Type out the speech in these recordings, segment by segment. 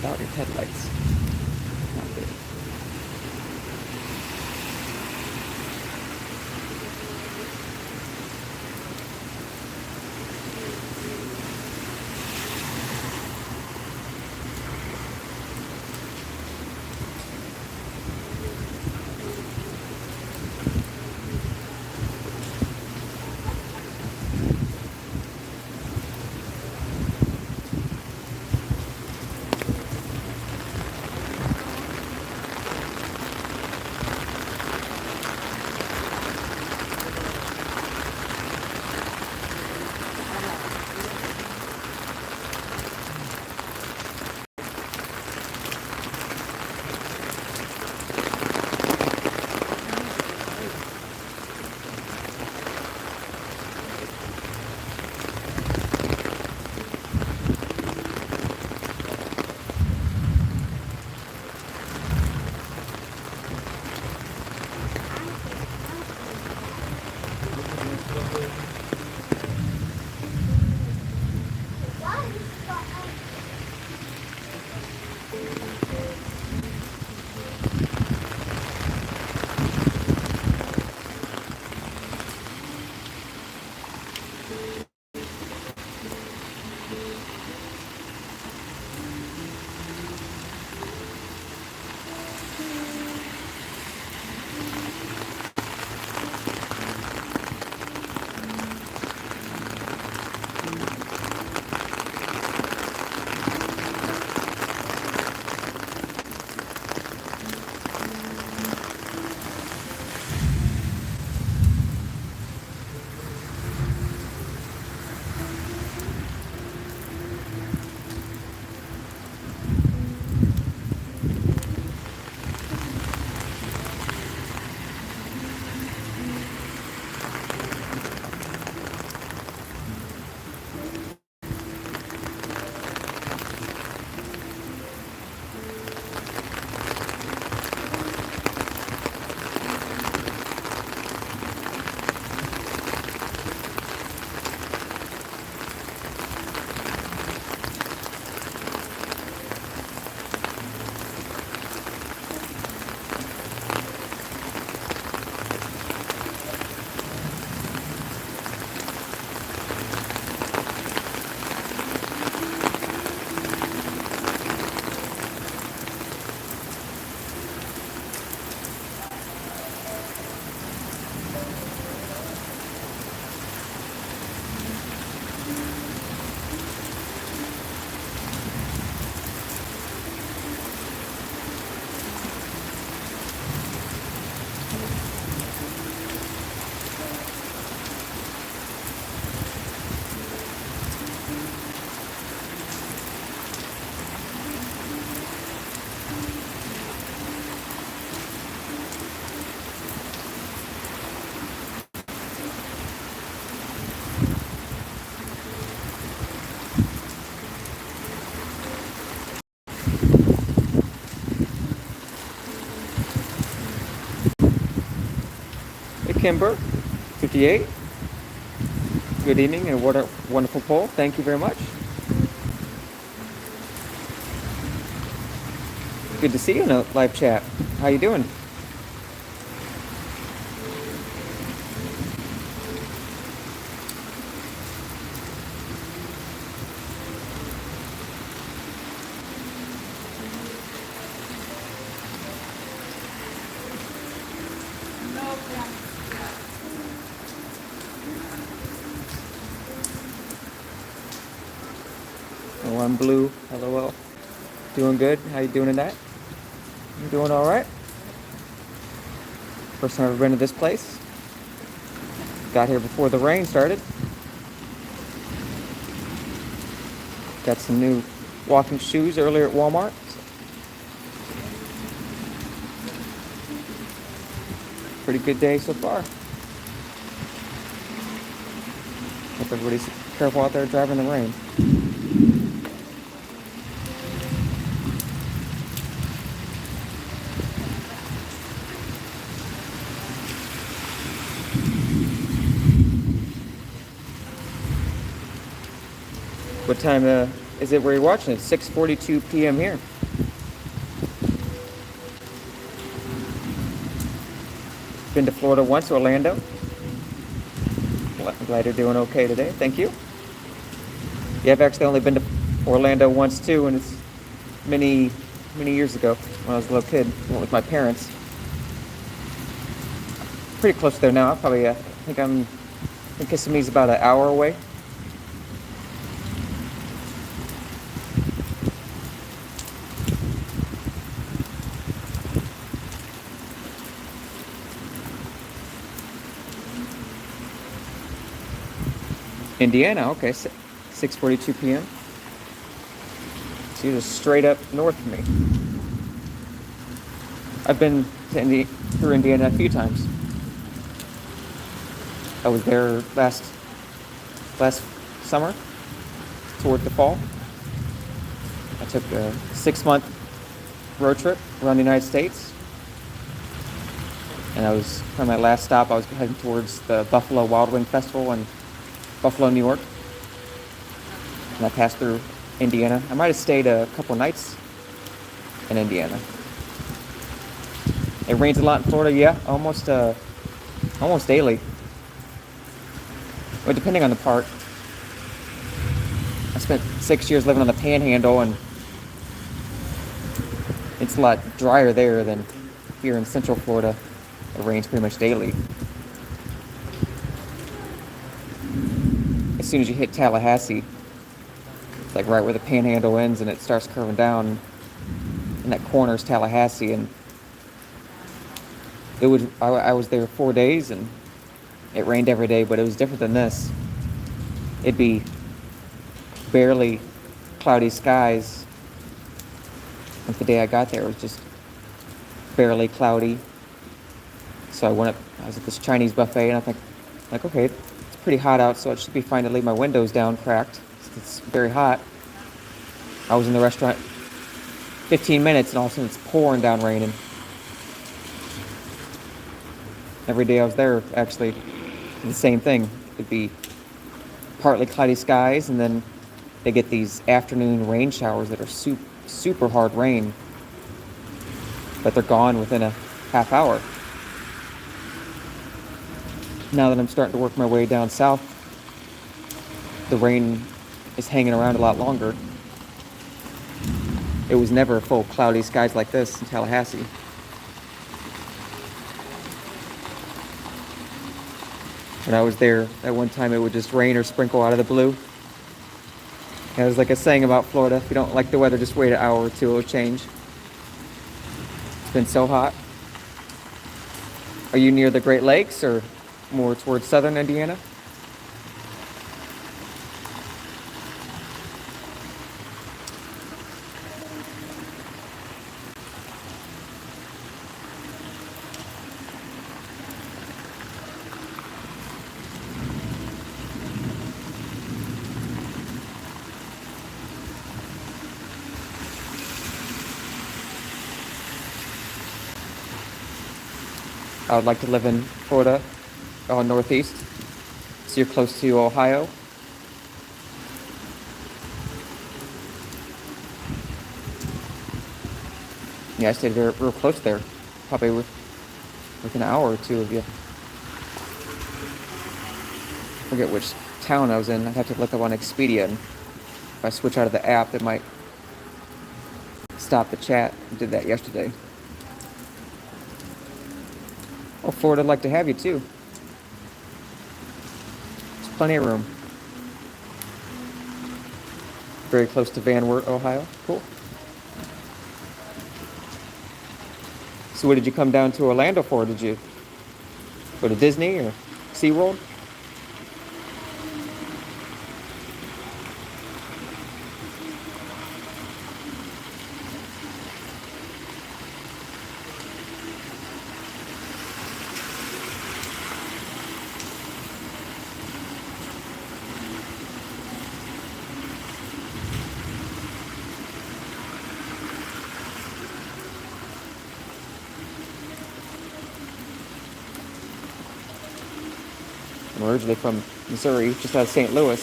without your headlights. Not good. Kimber, 58. Good evening and what a wonderful poll. Thank you very much. Good to see you in a live chat. How you doing? Oh, I'm Blue. LOL. Doing good. How you doing tonight? You doing all right? First time I've ever been to this place. Got here before the rain started. Got some new walking shoes earlier at Walmart. Pretty good day so far. Hope everybody's careful out there driving in the rain. What time is it where you're watching? It's 6:42 p.m. here. Been to Florida once, Orlando. Well, I'm glad you're doing okay today. Thank you. Yeah, I've actually only been to Orlando once too, and it's many years ago when I was a little kid. I went with my parents. Pretty close there now. I think Kissamee's about an hour away. Indiana, okay, 6:42 p.m. So you're just straight up north of me. I've been through Indiana a few times. I was there last summer, toward the fall. I took a 6-month road trip around the United States. And on my last stop, I was heading towards the Buffalo Wild Wing Festival in Buffalo, New York. And I passed through Indiana. I might have stayed a couple nights in Indiana. It rains a lot in Florida, yeah, almost daily. But depending on the part. I spent 6 years living on the Panhandle, and it's a lot drier there than here in Central Florida. It rains pretty much daily. As soon as you hit Tallahassee, it's like right where the Panhandle ends and it starts curving down, and that corner is Tallahassee. And I was there 4 days, and it rained every day, but it was different than this. It'd be barely cloudy skies. Like the day I got there, it was just barely cloudy. So I was at this Chinese buffet, and I think, like, okay, it's pretty hot out, so it should be fine to leave my windows down cracked. It's very hot. I was in the restaurant 15 minutes, and all of a sudden it's pouring down raining. Every day I was there, actually, the same thing. It'd be partly cloudy skies, and then they get these afternoon rain showers that are super hard rain, but they're gone within a half hour. Now that I'm starting to work my way down south, the rain is hanging around a lot longer. It was never full cloudy skies like this in Tallahassee. When I was there, at one time it would just rain or sprinkle out of the blue. And it was like a saying about Florida: if you don't like the weather, just wait an hour or two, it'll change. It's been so hot. Are you near the Great Lakes or more towards southern Indiana? I would like to live in Florida, northeast, so you're close to Ohio. Yeah, I stayed real close there, probably within an hour or two of you. I forget which town I was in. I'd have to look up on Expedia, and if I switch out of the app, it might stop the chat. I did that yesterday. Oh, Florida would like to have you too. There's plenty of room. Very close to Van Wert, Ohio. Cool. So what did you come down to Orlando for? Did you go to Disney or SeaWorld? I'm originally from Missouri, just out of St. Louis.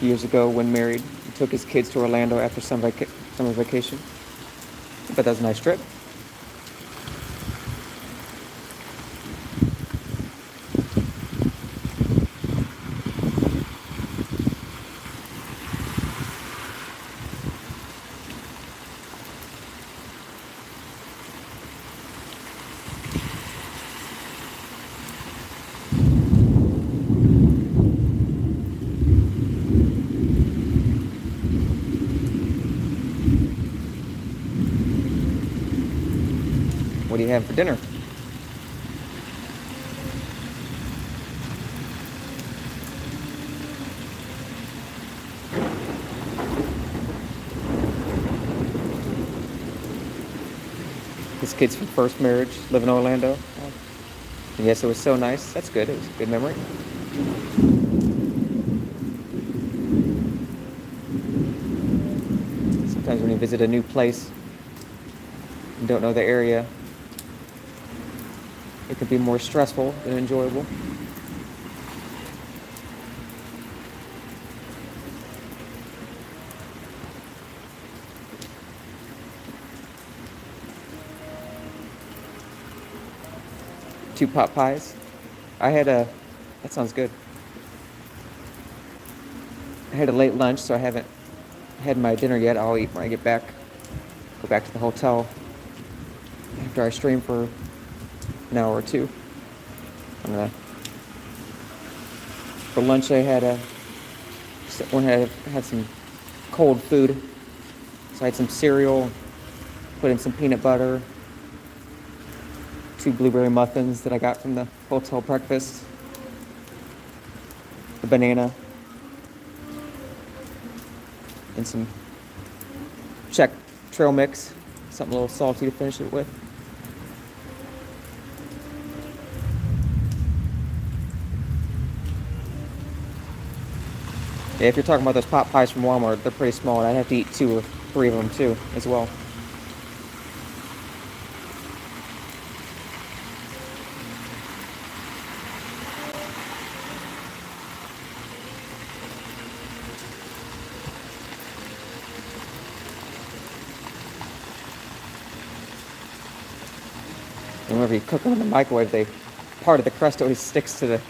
years ago when married. He took his kids to Orlando after summer vacation. But that was a nice trip. What do you have for dinner? His kids from first marriage live in Orlando. And yes, it was so nice. That's good. It was a good memory. Sometimes when you visit a new place and don't know the area, it can be more stressful than enjoyable. Two pot pies. That sounds good. I had a late lunch, so I haven't had my dinner yet. I'll eat when I get back. Go back to the hotel after I stream for an hour or two. For lunch I had some cold food. So I had some cereal, put in some peanut butter, 2 blueberry muffins that I got from the hotel breakfast, a banana, and some Czech trail mix, something a little salty to finish it with. Yeah, if you're talking about those pot pies from Walmart, they're pretty small, and I'd have to eat 2 or 3 of them too, as well. And whenever you cook them in the microwave, part of the crust always sticks to the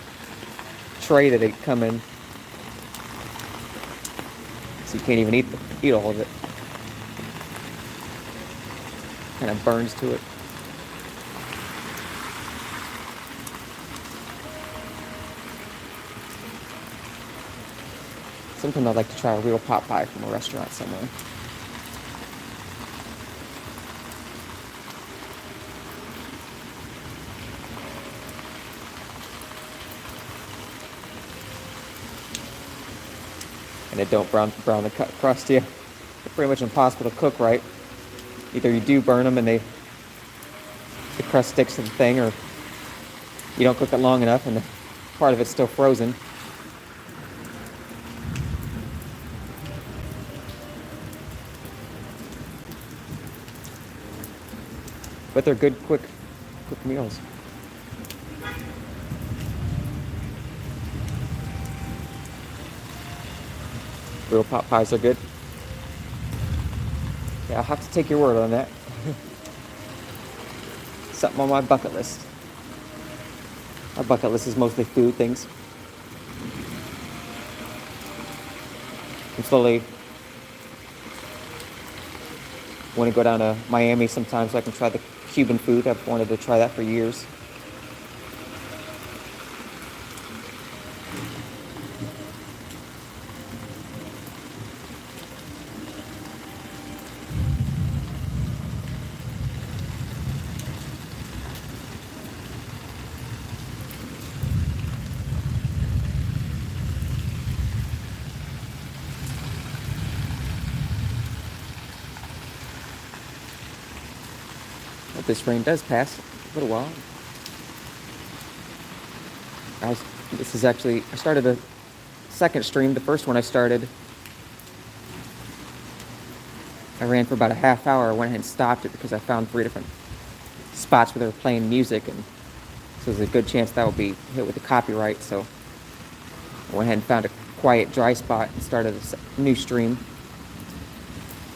tray that they come in. So you can't even eat all of it. Kind of burns to it. Sometimes I'd like to try a real pot pie from a restaurant somewhere. And they don't brown the crust here. They're pretty much impossible to cook right. Either you do burn them and the crust sticks to the thing, or you don't cook it long enough and part of it's still frozen. But they're good, quick meals. Real pot pies are good. Yeah, I'll have to take your word on that. Something on my bucket list. My bucket list is mostly food things. I'm slowly want to go down to Miami sometime so I can try the Cuban food. I've wanted to try that for years. Hope this rain does pass in a little while. I started a second stream. The first one I started, I ran for about a half hour. I went ahead and stopped it because I found 3 different spots where they were playing music, and so there's a good chance that would be hit with the copyright. So I went ahead and found a quiet, dry spot and started a new stream.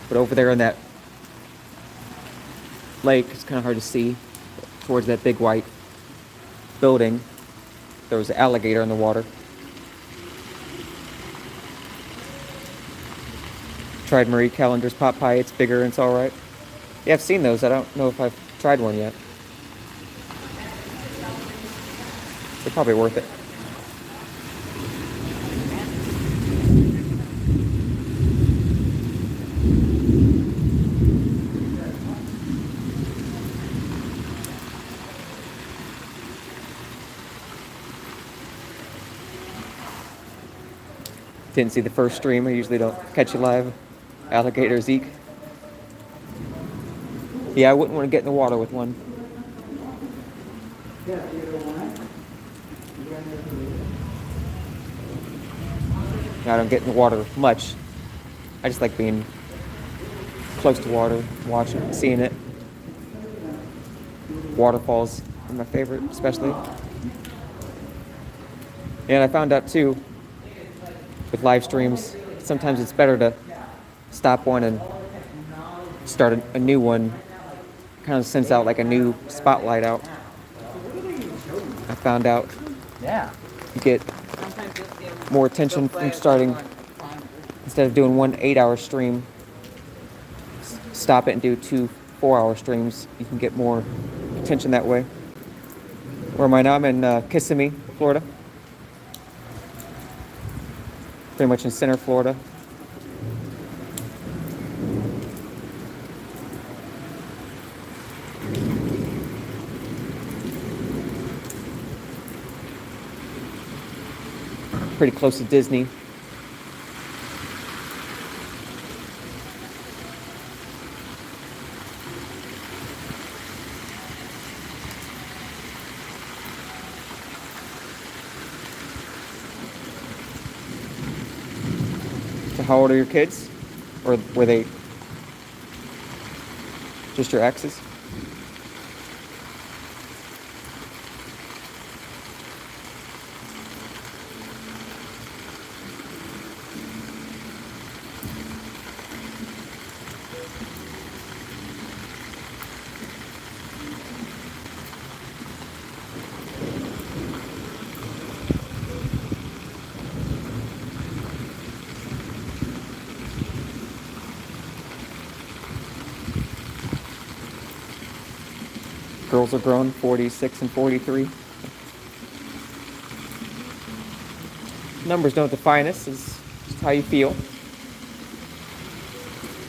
But over there in that lake, it's kind of hard to see. Towards that big white building, there was an alligator in the water. Tried Marie Callender's pot pie. It's bigger and it's all right. Yeah, I've seen those. I don't know if I've tried one yet. They're probably worth it. Didn't see the first stream. I usually don't catch you live. Alligator Zeke. Yeah, I wouldn't want to get in the water with one. I don't get in the water much. I just like being close to water, watching it, seeing it. Waterfalls are my favorite, especially. And I found out too, with live streams, sometimes it's better to stop one and start a new one. Kind of sends out like a new spotlight out. I found out you get more attention from starting, instead of doing one 8-hour stream, stop it and do 2 4-hour streams. You can get more attention that way. Where am I now? I'm in Kissimmee, Florida. Pretty much in center Florida. Pretty close to Disney. So how old are your kids? Or were they just your exes? Girls are grown, 46 and 43. Numbers don't define us, it's just how you feel.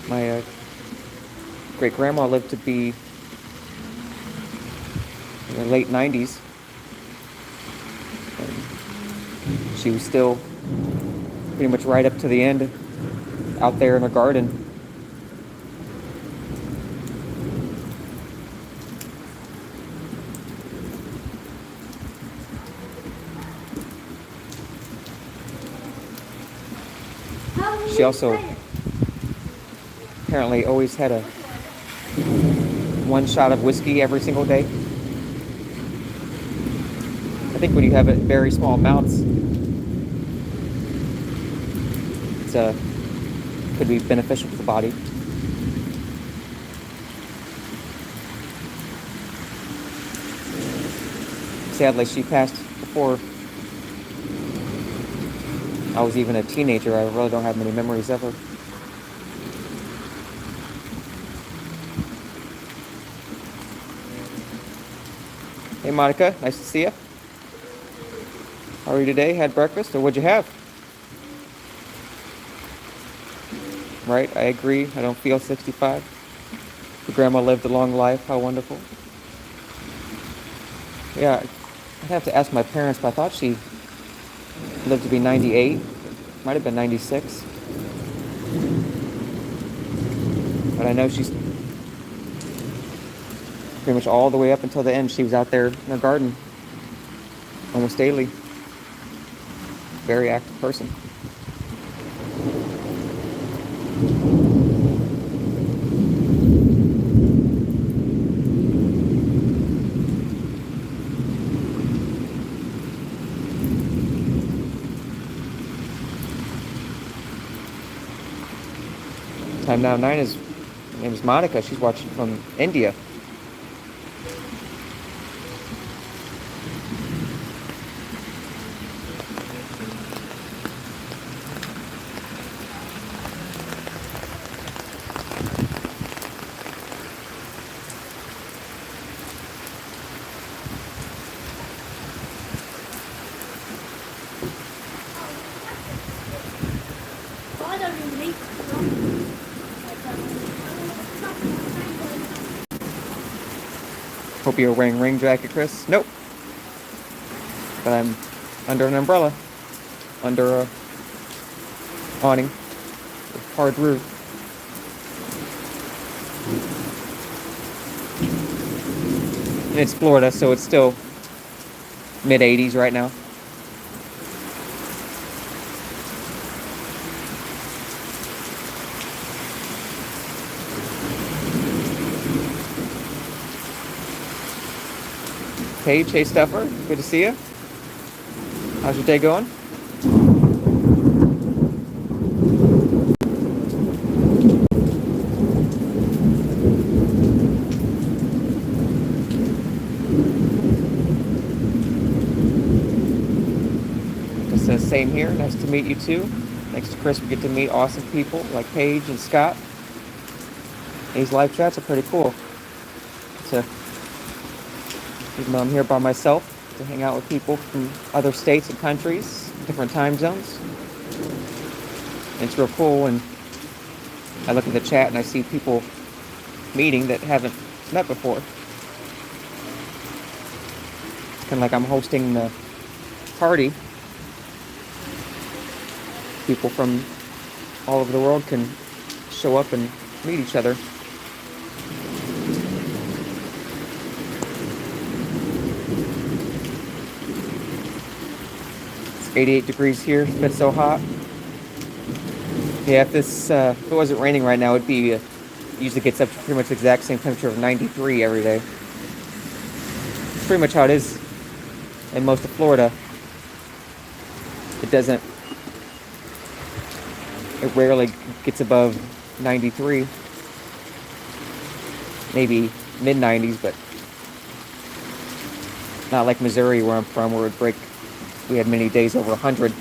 My great-grandma lived to be in the late 90s. And she was still pretty much right up to the end out there in her garden. She also apparently always had a 1 shot of whiskey every single day. I think when you have it in very small amounts, it could be beneficial to the body. Sadly, she passed before I was even a teenager. I really don't have many memories of her. Hey Monica, nice to see you. How are you today? Had breakfast, or what'd you have? Right, I agree. I don't feel 65. Your grandma lived a long life. How wonderful. Yeah, I'd have to ask my parents, but I thought she lived to be 98. Might have been 96. But I know she's pretty much all the way up until the end. She was out there in her garden almost daily. Very active person. Time now 9 is, her name is Monica. She's watching from India. Hope you're wearing rain jacket, Chris. Nope. But I'm under an umbrella, under a awning, with hard roof. And it's Florida, so it's still mid-80s right now. Paige, hey Stuffer, good to see you. How's your day going? It says same here, nice to meet you too. Thanks to Chris, we get to meet awesome people like Paige and Scott. These live chats are pretty cool. Even though I'm here by myself, to hang out with people from other states and countries, different time zones. And it's real cool when I look at the chat and I see people meeting that haven't met before. It's kind of like I'm hosting the party. People from all over the world can show up and meet each other. It's 88 degrees here. It's been so hot. Yeah, if it wasn't raining right now, it'd be usually gets up to pretty much the exact same temperature of 93 every day. It's pretty much how it is in most of Florida. It rarely gets above 93. Maybe mid-90s, but not like Missouri where I'm from, where we had many days over 100.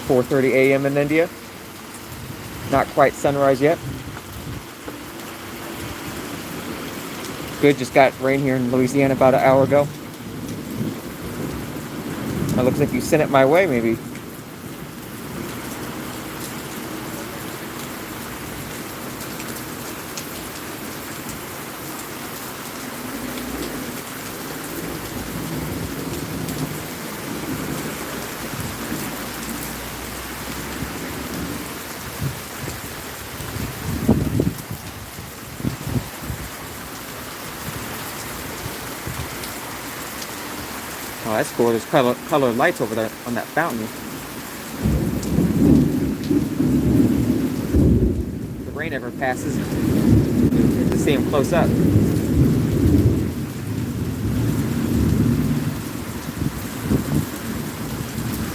4:30 a.m. in India. Not quite sunrise yet. Good, just got rain here in Louisiana about an hour ago. It looks like you sent it my way, maybe. Oh, that's cool. There's colored lights over there on that fountain. The rain never passes. You get to see them close up.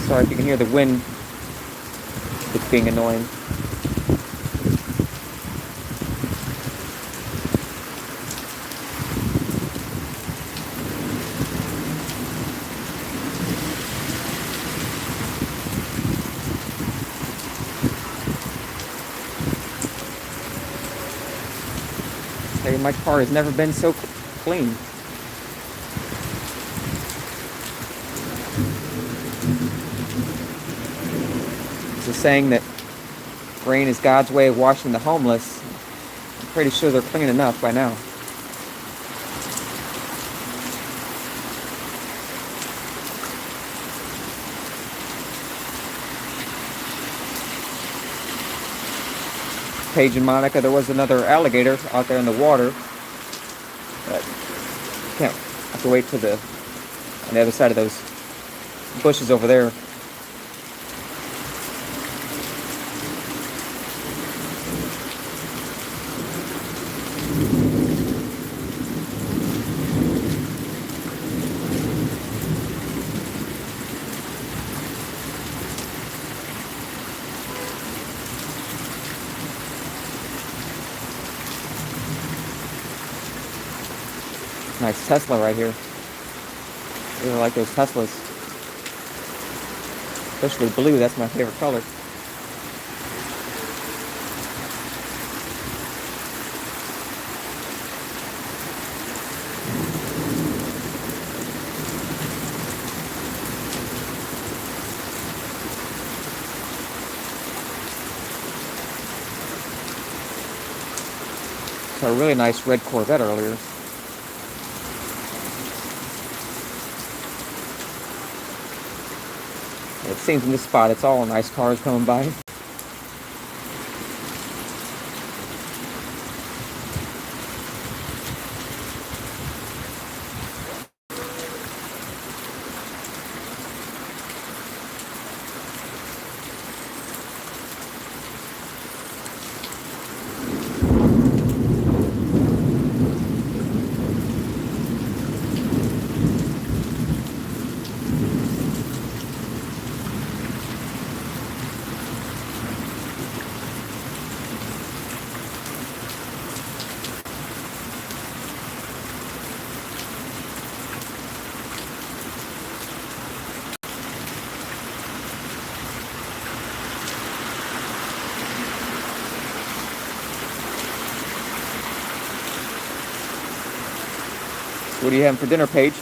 Sorry if you can hear the wind. It's being annoying. My car has never been so clean. It's a saying that rain is God's way of washing the homeless. I'm pretty sure they're clean enough by now. Paige and Monica, there was another alligator out there in the water. But can't have to wait on the other side of those bushes over there. Nice Tesla right here. I really like those Teslas. Especially blue, that's my favorite color. Saw a really nice red Corvette earlier. It seems in this spot it's all nice cars coming by. What do you have for dinner, Paige?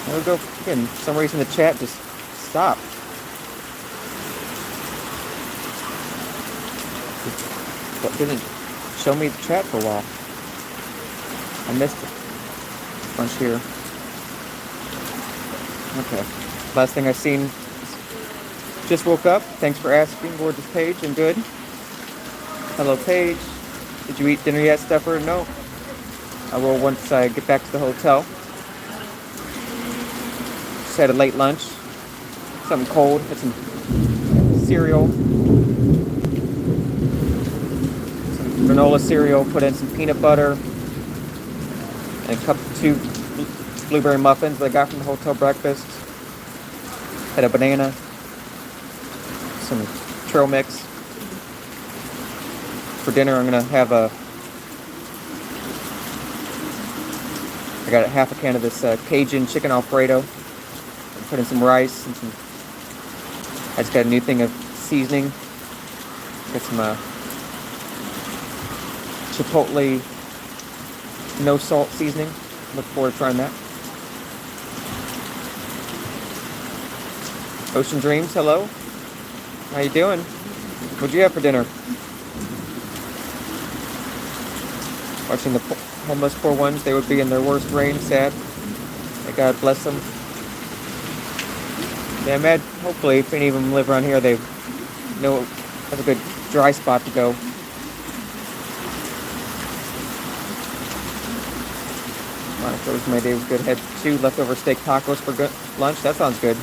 There we go. Again, for some reason the chat just stopped. But didn't show me the chat for a while. I missed it. Bunch here. Okay. Last thing I've seen. Just woke up. Thanks for asking. Gorgeous Paige. I'm good. Hello, Paige. Did you eat dinner yet, Stepher? No. I will once I get back to the hotel. Just had a late lunch. Something cold. Had some cereal. Granola cereal, put in some peanut butter, and a cup of 2 blueberry muffins that I got from the hotel breakfast. Had a banana, some trail mix. For dinner, I'm gonna have I got a half a can of this Cajun chicken Alfredo. And put in some rice and some. I just got a new thing of seasoning. Got some Chipotle no salt seasoning. Look forward to trying that. Ocean Dreams, hello. How you doing? What'd you have for dinner? Watching the homeless poor ones. They would be in their worst rain. Sad. May God bless them. Yeah, man. Hopefully, if any of them live around here, they know have a good dry spot to go. My day was good. Had 2 leftover steak tacos for lunch. That sounds good.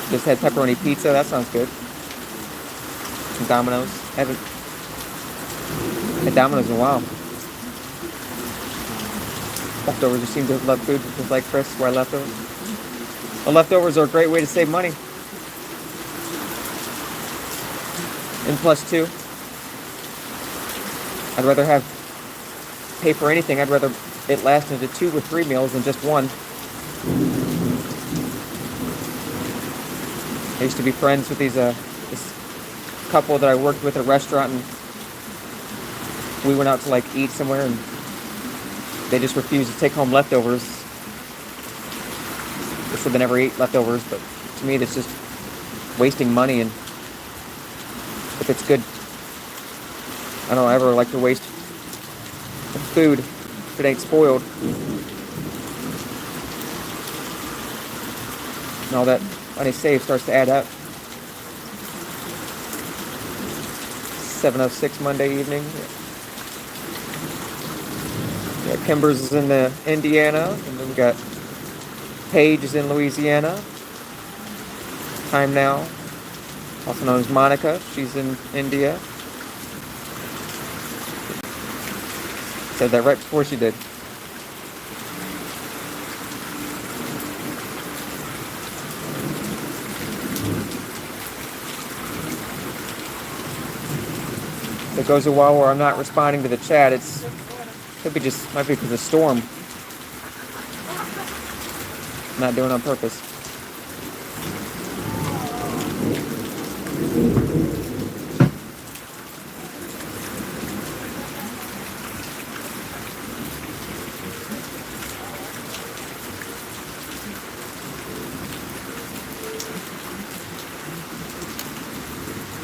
Just had pepperoni pizza. That sounds good. Some Domino's. Haven't had Domino's in a while. Leftovers. You seem to love food just like Chris. Why leftovers? Well, leftovers are a great way to save money. And +2. I'd rather pay for anything. I'd rather it last into 2 or 3 meals than just 1. I used to be friends with this couple that I worked with at a restaurant, and we went out to like eat somewhere, and they just refused to take home leftovers. They said they never ate leftovers, but to me, that's just wasting money. And if it's good, I don't ever like to waste food if it ain't spoiled. And all that money saved starts to add up. 7:06 Monday evening. Yeah, Kimbers is in Indiana, and then we got Paige is in Louisiana. Time now. Also known as Monica. She's in India. Said that right before she did. There goes a while where I'm not responding to the chat. Might be because of storm. Not doing it on purpose.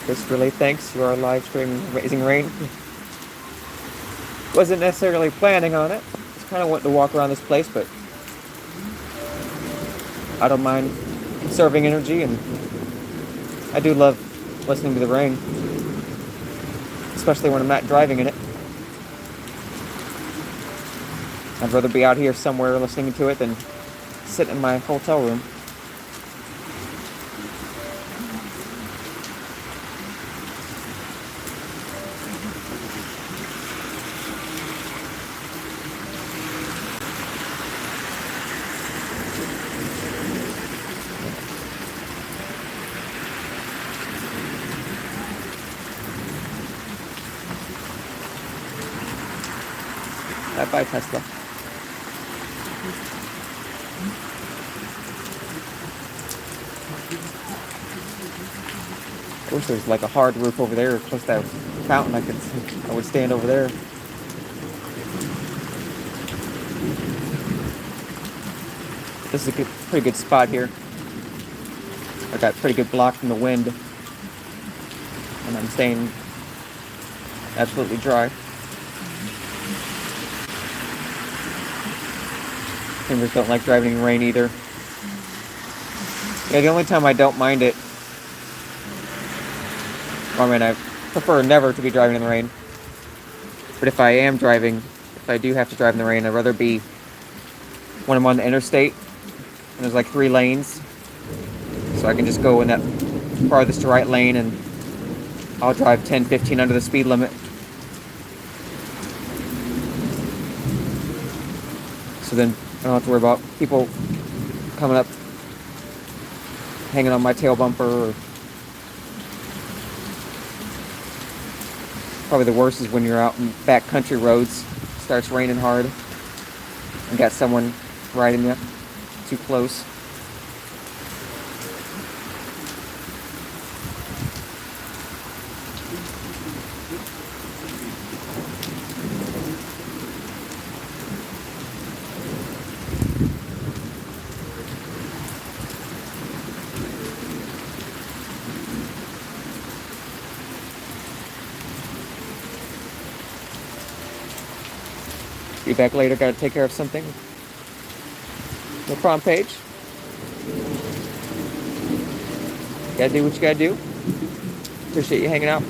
Chris really thanks you are live streaming Raising Rain. Wasn't necessarily planning on it. Just kind of wanted to walk around this place, but I don't mind conserving energy, and I do love listening to the rain, especially when I'm not driving in it. I'd rather be out here somewhere listening to it than sit in my hotel room. Bye, Tesla. I wish there was like a hard roof over there close to that fountain. I would stand over there. This is a pretty good spot here. I got pretty good block from the wind, and I'm staying absolutely dry. Timbers don't like driving in rain either. Yeah, the only time I don't mind it, I mean, I prefer never to be driving in the rain. But if I am driving, if I do have to drive in the rain, I'd rather be when I'm on the interstate and there's like 3 lanes. So I can just go in that farthest to right lane and I'll drive 10, 15 under the speed limit. So then I don't have to worry about people coming up, hanging on my tail bumper. Or probably the worst is when you're out in back country roads, starts raining hard, and got someone riding you too close. Be back later, gotta take care of something. No problem, Paige. Gotta do what you gotta do. Appreciate you hanging out.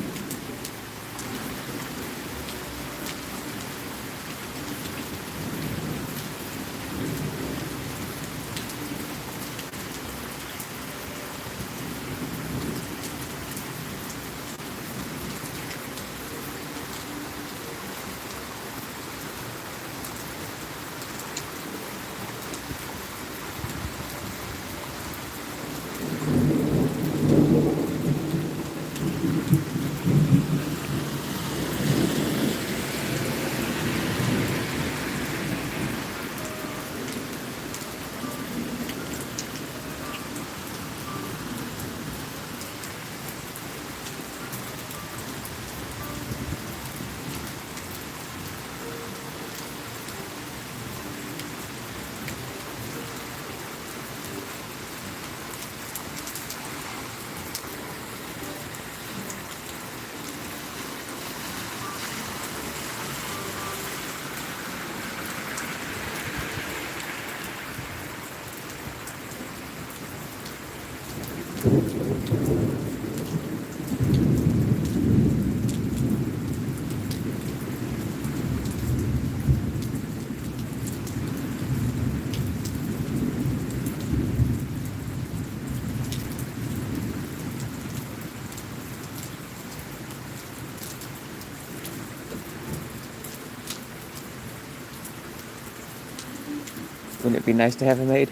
Wouldn't it be nice to have a maid?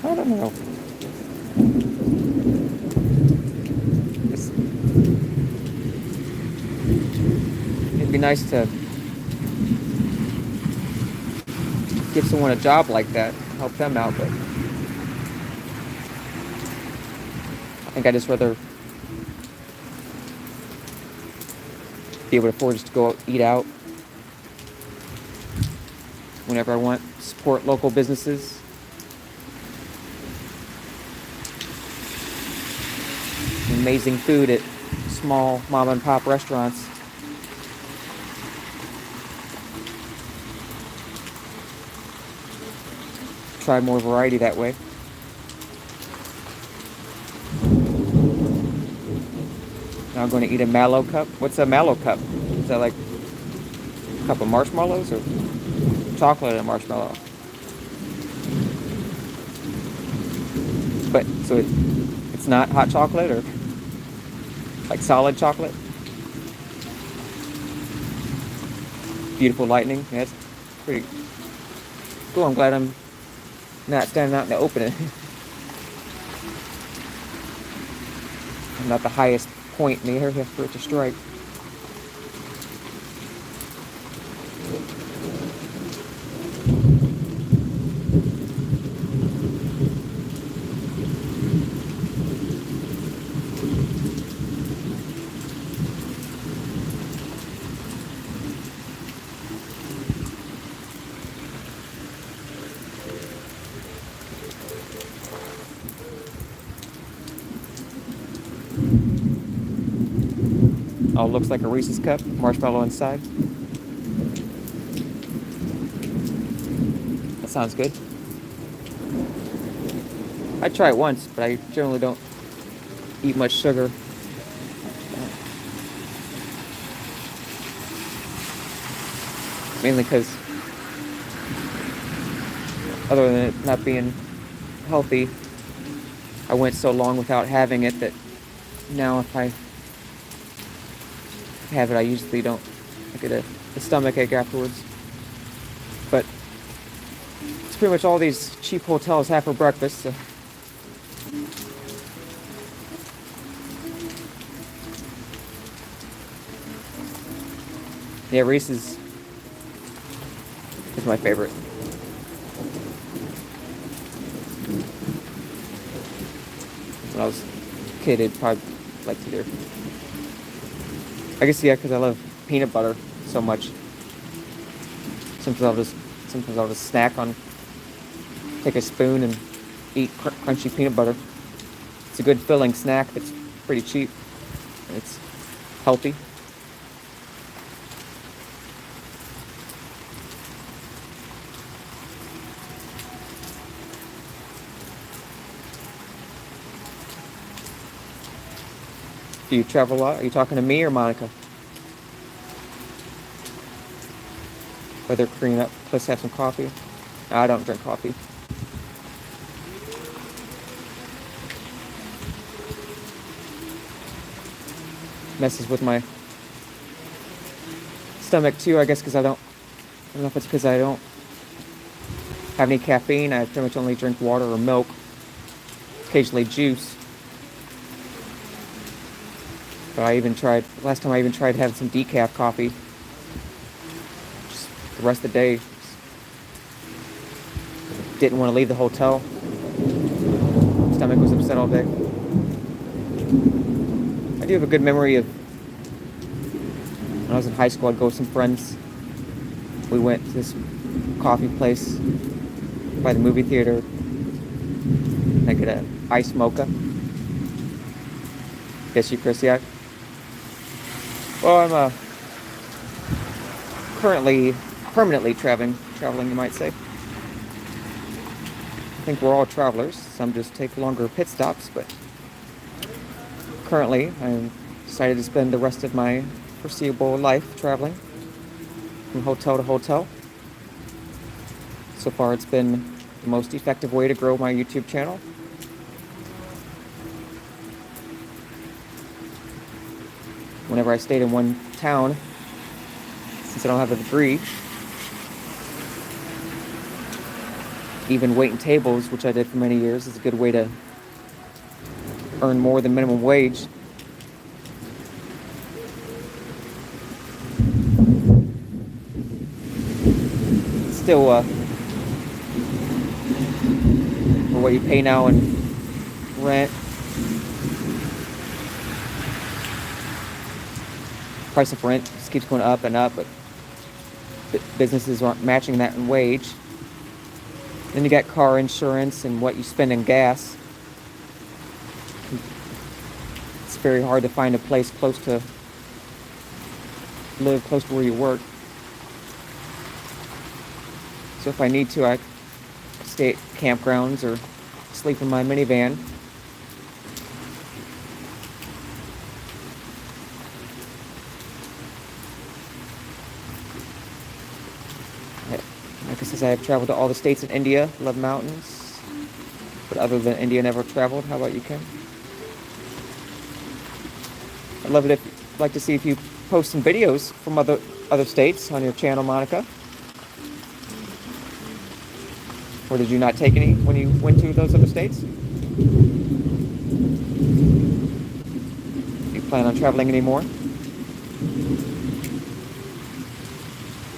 I don't know. It'd be nice to give someone a job like that, help them out, but I think I'd just rather be able to afford just to go eat out whenever I want, support local businesses. Amazing food at small mom and pop restaurants. Try more variety that way. Now I'm going to eat a mallow cup. What's a mallow cup? Is that like a cup of marshmallows or chocolate and marshmallow? But so it's not hot chocolate or like solid chocolate? Beautiful lightning. Yeah, it's pretty cool. I'm glad I'm not standing out in the open. I'm not the highest point in the area for it to strike. Oh, looks like a Reese's cup, marshmallow inside. That sounds good. I try it once, but I generally don't eat much sugar. Mainly because, other than it not being healthy, I went so long without having it that now if I have it, I usually don't. I get a stomach ache afterwards. But it's pretty much all these cheap hotels have for breakfast. So. Yeah, Reese's is my favorite. When I was a kid, I'd probably like to do. I guess, yeah, because I love peanut butter so much. Sometimes I'll just snack on, take a spoon and eat crunchy peanut butter. It's a good filling snack that's pretty cheap. And it's healthy. Do you travel a lot? Are you talking to me or Monica? Whether clean up, let's have some coffee. No, I don't drink coffee. Messes with my stomach too, I guess, because I don't know if it's because I don't have any caffeine. I pretty much only drink water or milk, occasionally juice. But last time I even tried having some decaf coffee. Just the rest of the day, didn't want to leave the hotel. Stomach was upset all day. I do have a good memory of when I was in high school, I'd go with some friends. We went to this coffee place by the movie theater. And I get an iced mocha. Guess you, Chris, yeah? Well, I'm currently permanently traveling, you might say. I think we're all travelers. Some just take longer pit stops, but currently I'm decided to spend the rest of my foreseeable life traveling from hotel to hotel. So far, it's been the most effective way to grow my YouTube channel. Whenever I stayed in one town, since I don't have a degree, even waiting tables, which I did for many years, is a good way to earn more than minimum wage. Still, for what you pay now in rent, price of rent just keeps going up and up, but businesses aren't matching that in wage. Then you got car insurance and what you spend in gas. It's very hard to find a place close to where you work. So if I need to, I stay at campgrounds or sleep in my minivan. Like I said, I have traveled to all the states in India, love mountains. But other than India, never traveled. How about you, Kim? I'd love it if you'd like to see if you post some videos from other states on your channel, Monica. Or did you not take any when you went to those other states? Do you plan on traveling anymore?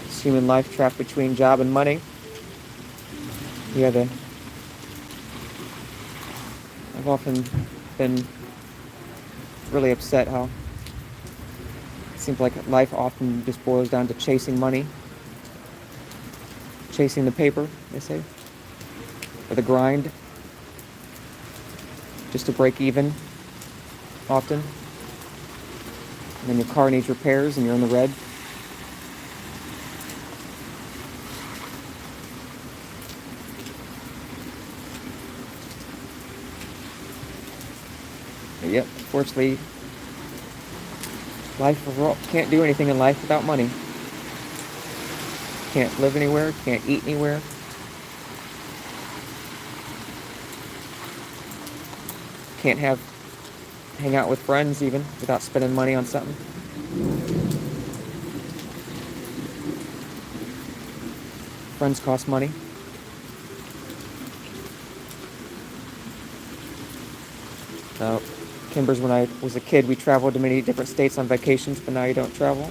It's human life trapped between job and money. I've often been really upset how it seems like life often just boils down to chasing money. Chasing the paper, they say. Or the grind, just to break even, often. And then your car needs repairs and you're in the red. But yep, unfortunately, life overall, can't do anything in life without money. Can't live anywhere, can't eat anywhere. Can't hang out with friends even without spending money on something. Friends cost money. Kimbers, when I was a kid, we traveled to many different states on vacations, but now you don't travel.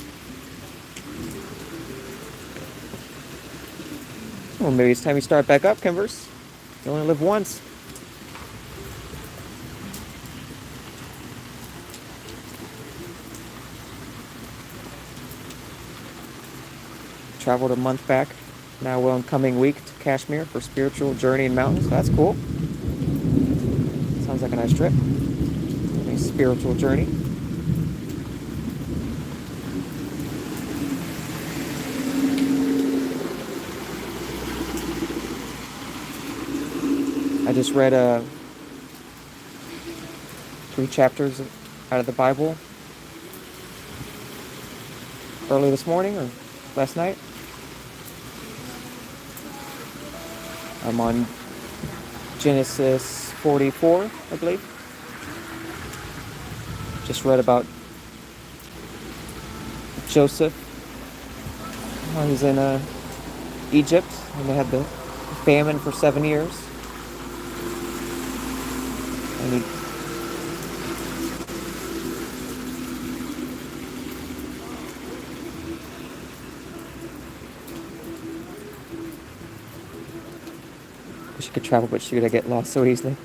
Well, maybe it's time you start back up, Kimbers. You only live once. Traveled a month back, now will in coming week to Kashmir for spiritual journey in mountains. That's cool. Sounds like a nice trip. A spiritual journey. I just read 3 chapters out of the Bible early this morning or last night. I'm on Genesis 44, I believe. Just read about Joseph. He's in Egypt, and they had the famine for 7 years. And she could travel, but shoot, I get lost so easily.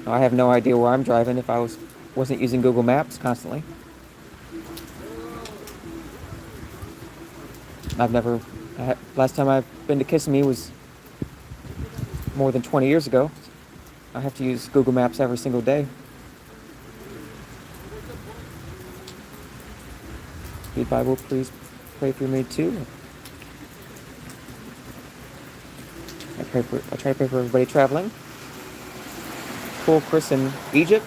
I have no idea where I'm driving if I wasn't using Google Maps constantly. Last time I've been to Kissimmee was more than 20 years ago. I have to use Google Maps every single day. Read Bible, please pray for me too. I try to pray for everybody traveling. Cool, Chris in Egypt.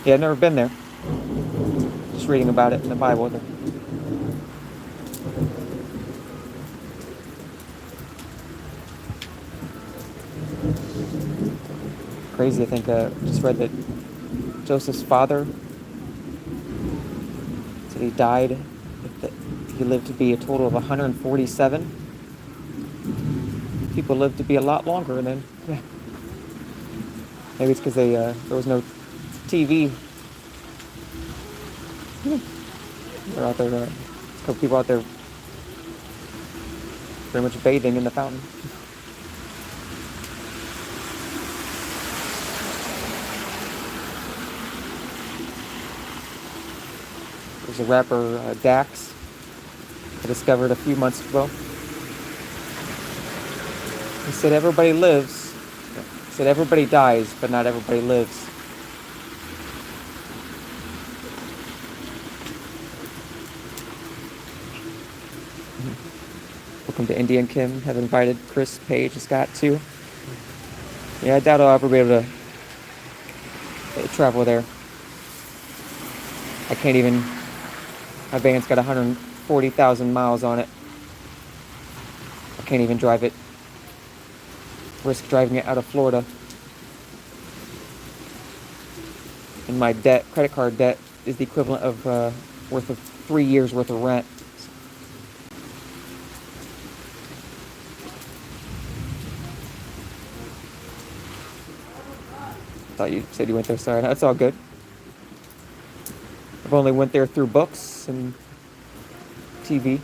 Yeah, I've never been there. Just reading about it in the Bible. Crazy, I think. Just read that Joseph's father said he died. He lived to be a total of 147. people lived to be a lot longer, and then yeah, maybe it's because there was no TV. They're out there. A couple people out there, pretty much bathing in the fountain. There's a rapper, Dax, I discovered a few months ago. He said everybody lives. He said everybody dies, but not everybody lives. Welcome to India and Kim. Have invited Chris, Paige, and Scott too. Yeah, I doubt I'll ever be able to travel there. I can't even. My van's got 140,000 miles on it. I can't even drive it. Risk driving it out of Florida. And my debt, credit card debt, is the equivalent of worth of 3 years worth of rent. Thought you said you went there. Sorry, that's all good. I've only went there through books and TV.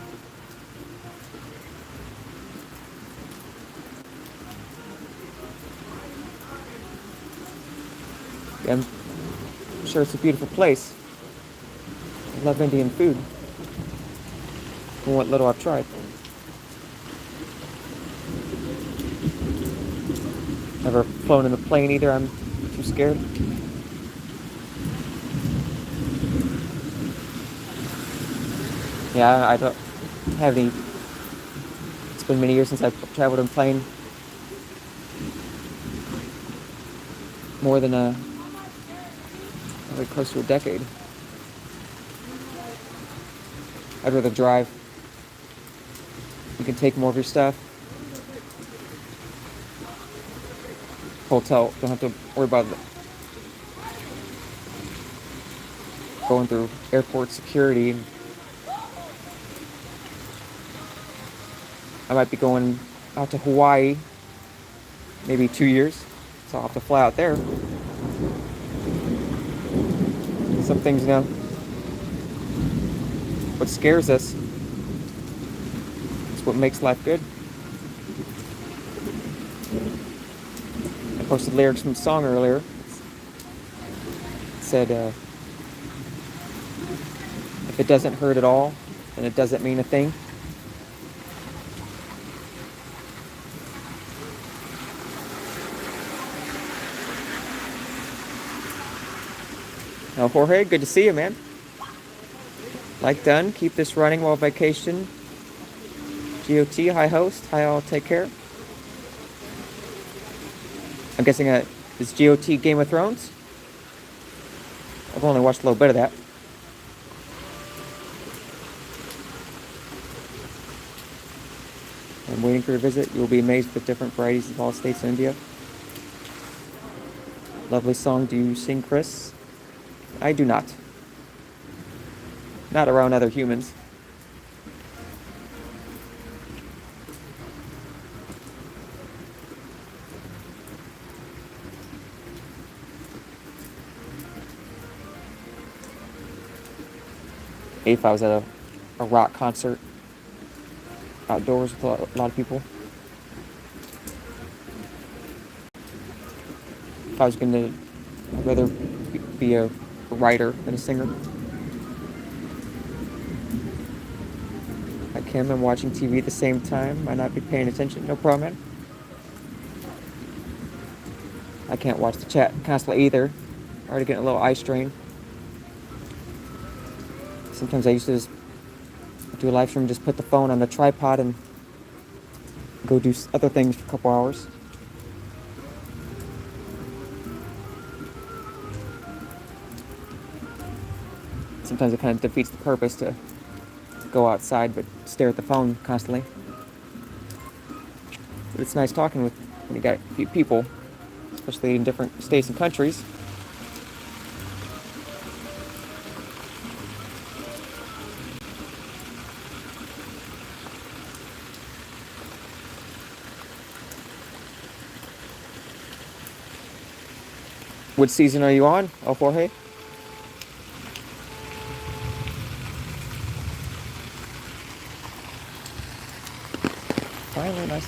Yeah, I'm sure it's a beautiful place. I love Indian food. And what little I've tried. Never flown in a plane either. I'm too scared. Yeah, I don't have any. It's been many years since I've traveled in plane. More than probably close to a decade. I'd rather drive. You can take more of your stuff. Hotel, don't have to worry about going through airport security. I might be going out to Hawaii, maybe 2 years, so I'll have to fly out there. Some things, what scares us is what makes life good. I posted lyrics from a song earlier. It said, if it doesn't hurt at all, then it doesn't mean a thing. Now, Jorge, good to see you, man. Like done. Keep this running while vacation. GOT, hi host. Hi all, take care. I'm guessing is GOT Game of Thrones? I've only watched a little bit of that. I'm waiting for your visit. You will be amazed with different varieties of all states in India. Lovely song. Do you sing, Chris? I do not. Not around other humans. If I was at a rock concert outdoors with a lot of people. If I was going to, I'd rather be a writer than a singer. Like him, I'm watching TV at the same time. Might not be paying attention. No problem, man. I can't watch the chat constantly either. Already getting a little eye strain. Sometimes I used to just do a live stream, just put the phone on the tripod and go do other things for a couple hours. Sometimes it kind of defeats the purpose to go outside but stare at the phone constantly. But it's nice talking with when you got a few people, especially in different states and countries. What season are you on, El Jorge? Finally, nice.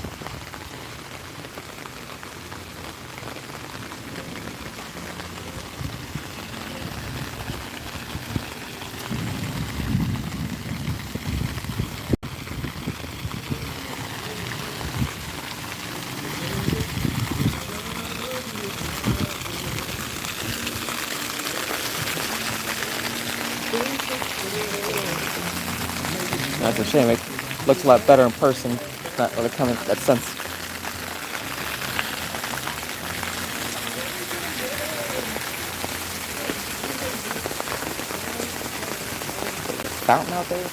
That's a shame. It looks a lot better in person. It's not really coming that sense. Fountain out there.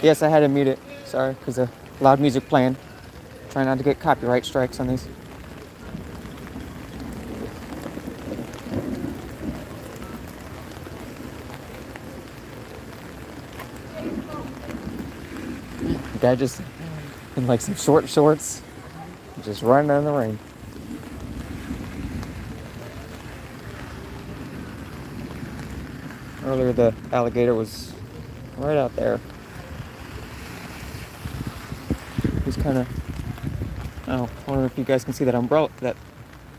Yes, I had to mute it. Sorry, because of loud music playing. Trying not to get copyright strikes on these. The guy just in like some short shorts, just running in the rain. Earlier, the alligator was right out there. He's kind of. Oh, I wonder if you guys can see that umbrella, that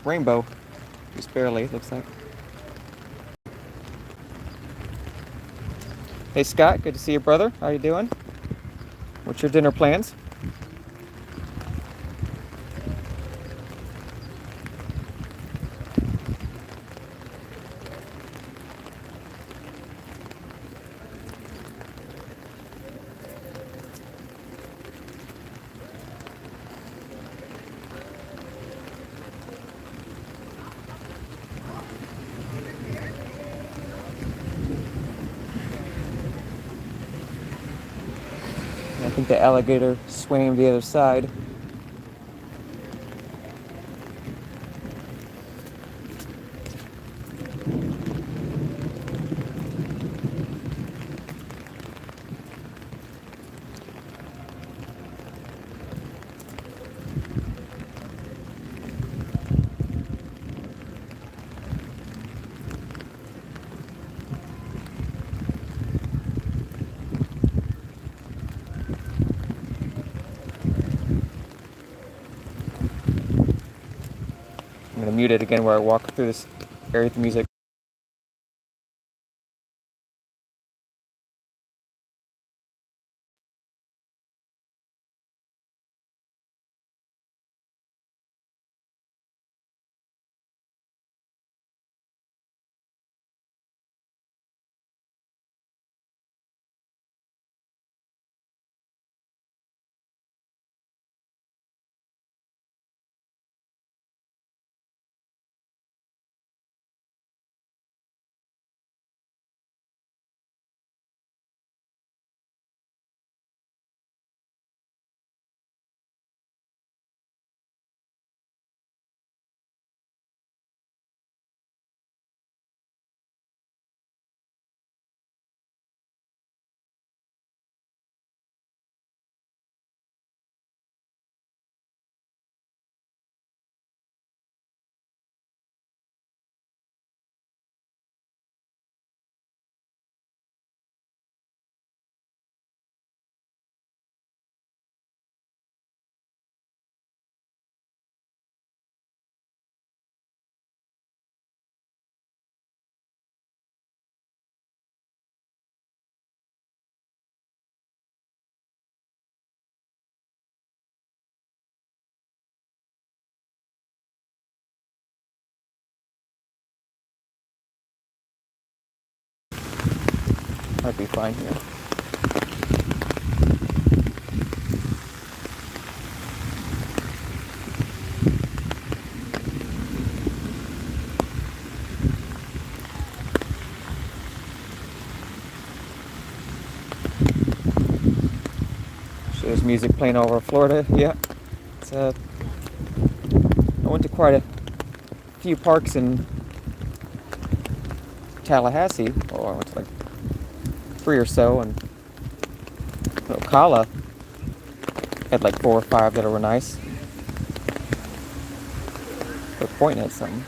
rainbow. Just barely, looks like. Hey Scott, good to see you, brother. How you doing? What's your dinner plans? I think the alligator swam the other side. I'm gonna mute it again where I walk through this area with the music. Might be fine here. There's music playing over Florida. Yeah. I went to quite a few parks in Tallahassee. Oh, I went to like 3 or so, and Ocala had like 4 or 5 that were nice. They're pointing at something.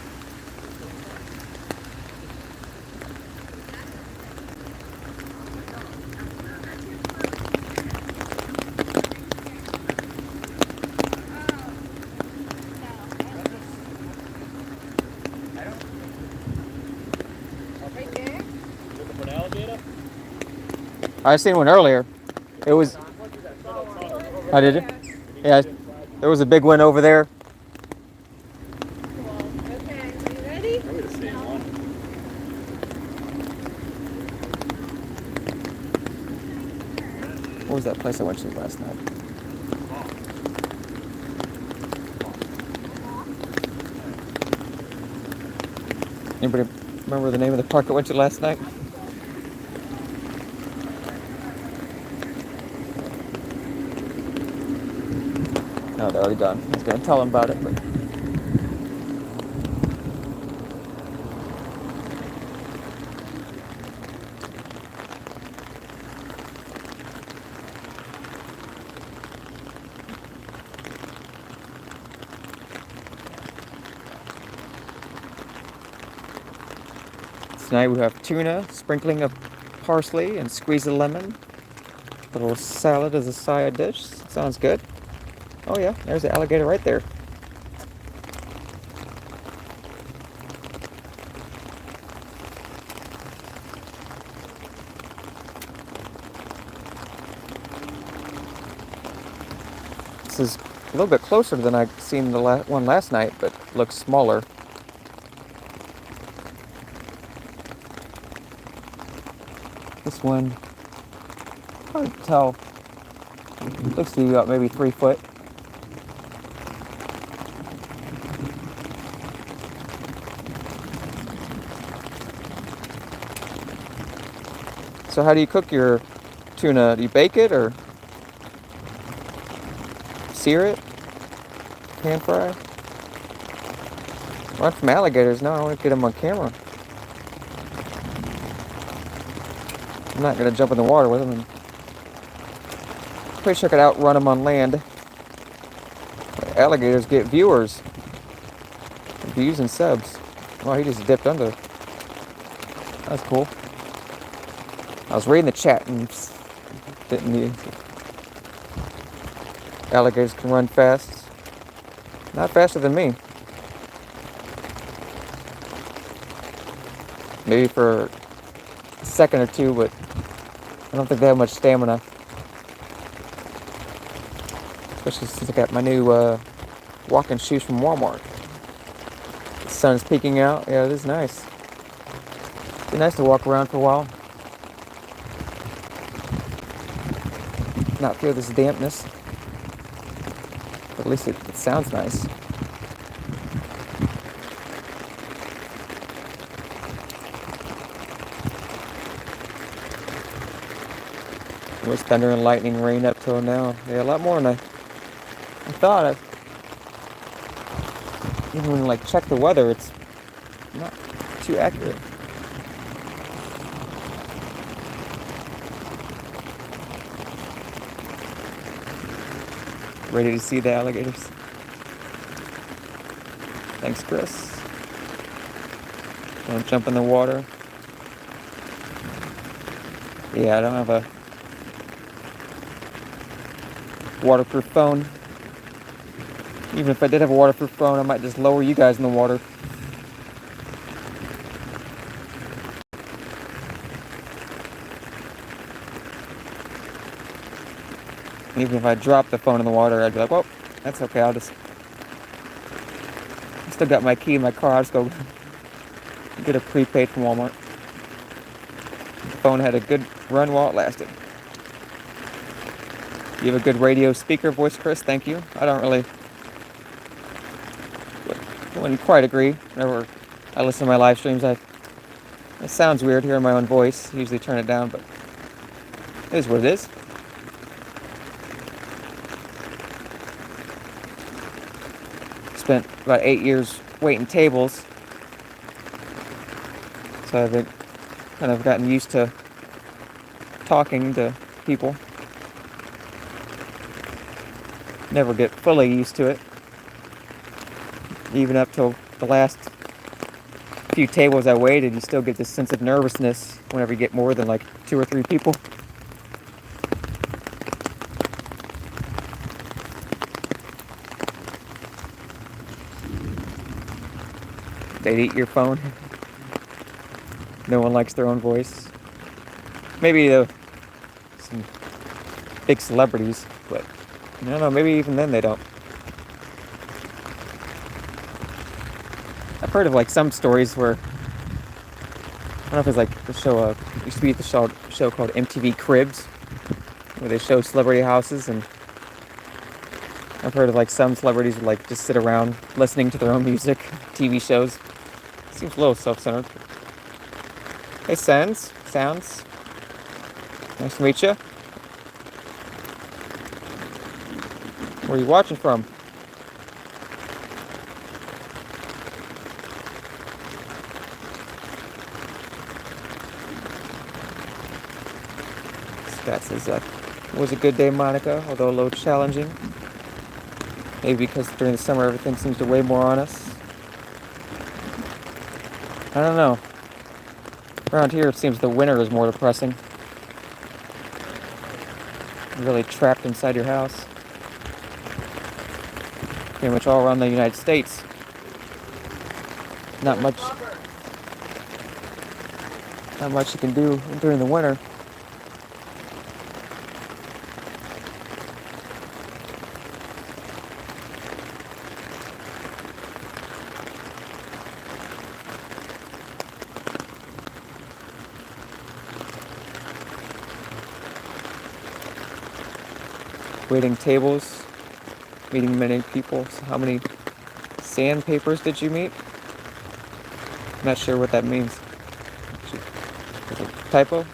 I seen one earlier. It was. I did it. Yeah, there was a big one over there. Okay, you ready? What was that place I went to last night? Anybody remember the name of the park I went to last night? No, they're already done. I was going to tell them about it, but... Tonight we have tuna, sprinkling of parsley, and squeeze of lemon. A little salad as a side dish. Sounds good. Oh yeah, there's the alligator right there. This is a little bit closer than I seen the one last night, but looks smaller. This one, hard to tell. Looks to be about maybe 3 foot. So how do you cook your tuna? Do you bake it or sear it? Pan fry? Run from alligators. No, I want to get them on camera. I'm not going to jump in the water with them. And pretty sure I could outrun them on land. Alligators get viewers. Views and subs. Wow, he just dipped under. That's cool. I was reading the chat and didn't need. Alligators can run fast. Not faster than me. Maybe for a second or two, but I don't think they have much stamina. Especially since I got my new walking shoes from Walmart. The sun's peeking out. Yeah, it is nice. It'd be nice to walk around for a while. Not feel this dampness. But at least it sounds nice. It was thunder and lightning rain up till now. Yeah, a lot more than I thought. Even when I check the weather, it's not too accurate. Ready to see the alligators? Thanks, Chris. Don't jump in the water. Yeah, I don't have a waterproof phone. Even if I did have a waterproof phone, I might just lower you guys in the water. Even if I dropped the phone in the water, I'd be like, well, that's okay, I still got my key in my car, I'll just go get a prepaid from Walmart. The phone had a good run while it lasted. You have a good radio speaker voice, Chris. Thank you. I wouldn't quite agree. Whenever I listen to my live streams, it sounds weird hearing my own voice. I usually turn it down, but it is what it is. Spent about 8 years waiting tables, so I've kind of gotten used to talking to people. Never get fully used to it. Even up till the last few tables I waited, you still get this sense of nervousness whenever you get more than like 2 or 3 people. They'd eat your phone. No one likes their own voice. Maybe some big celebrities, but I don't know, maybe even then they don't. I've heard of like some stories where, I don't know if it's like the show, used to be the show called MTV Cribs, where they show celebrity houses, and I've heard of like some celebrities would like just sit around listening to their own music, TV shows. Seems a little self-centered. Hey, Sounds. Nice to meet you. Where are you watching from? Scott says, it was a good day, Monica, although a little challenging. Maybe because during the summer everything seems to weigh more on us. I don't know. Around here it seems the winter is more depressing. You're really trapped inside your house. Pretty much all around the United States. Not much you can do during the winter. Waiting tables, meeting many people. So how many sandpapers did you meet? I'm not sure what that means. Is it a typo?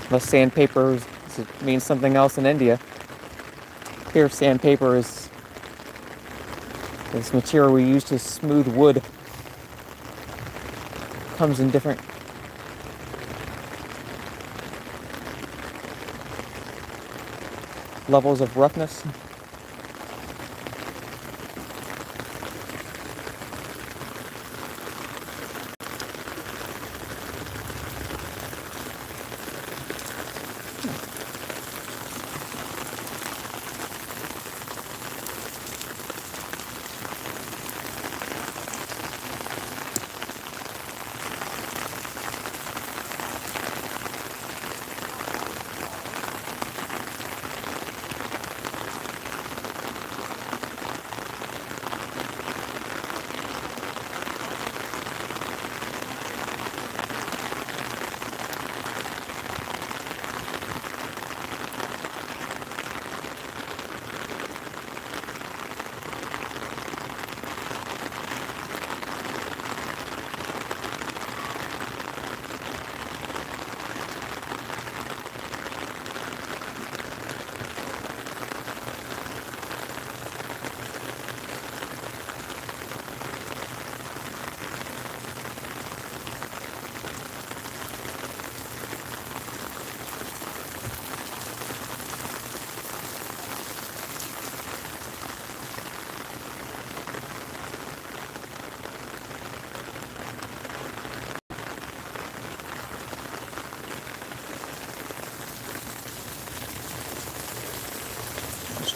Unless sandpaper means something else in India. Here, sandpaper is this material we use to smooth wood. Comes in different levels of roughness.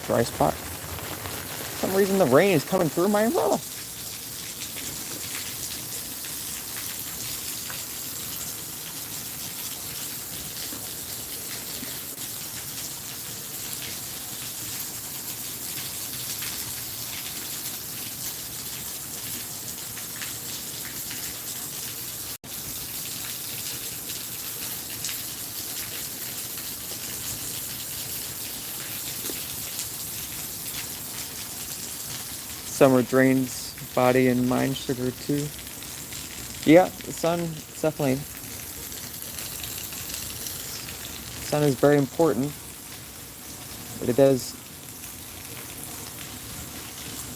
Dry spot. For some reason the rain is coming through my umbrella. Summer drains body and mind sugar too. Yeah, the sun definitely. Sun is very important, but it does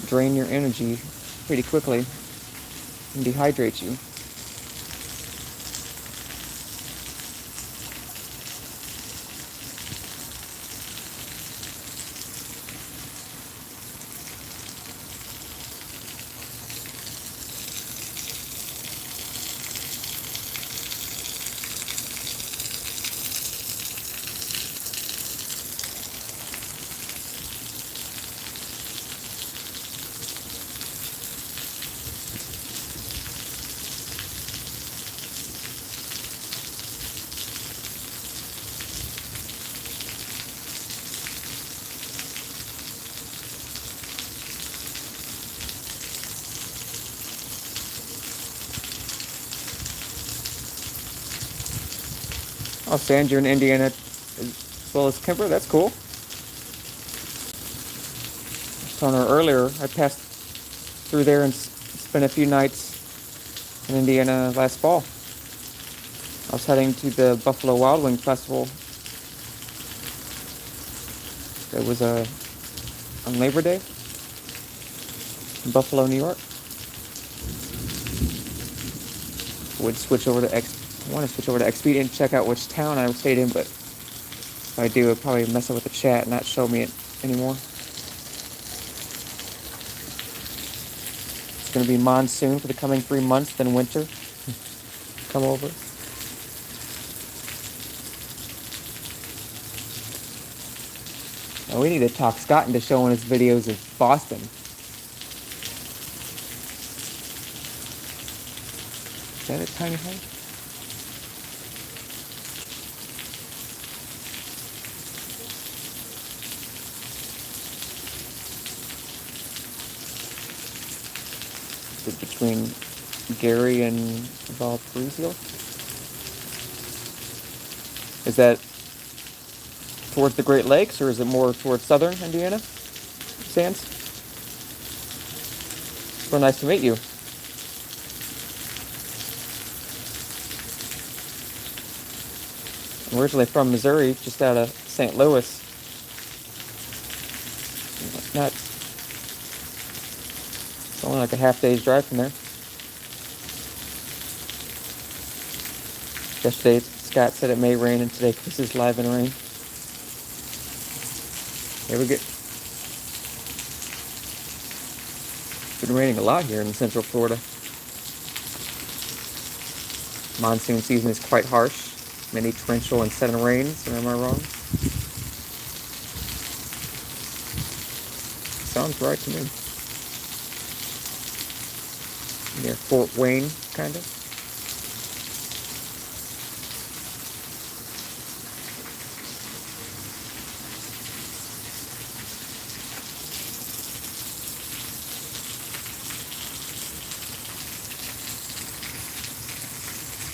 drain your energy pretty quickly and dehydrate you. Oh, Sand, you're in Indiana as well as Kimber. That's cool. I was telling her earlier, I passed through there and spent a few nights in Indiana last fall. I was heading to the Buffalo Wild Wing Festival. It was on Labor Day in Buffalo, New York. I want to switch over to Expedia and check out which town I stayed in, but if I do, it'll probably mess up with the chat and not show me it anymore. It's going to be monsoon for the coming 3 months, then winter. Come over. Oh, we need to talk Scott into showing us videos of Boston. Is that a tiny home? Is it between Gary and Valparaiso? Is that towards the Great Lakes, or is it more towards southern Indiana? Sands? So nice to meet you. I'm originally from Missouri, just out of St. Louis. Not, it's only like a half day's drive from there. Yesterday, Scott said it may rain, and today Chris is live in rain. Here we go. It's been raining a lot here in Central Florida. Monsoon season is quite harsh. Many torrential and sudden rains, am I wrong? Sounds right to me. Near Fort Wayne, kind of.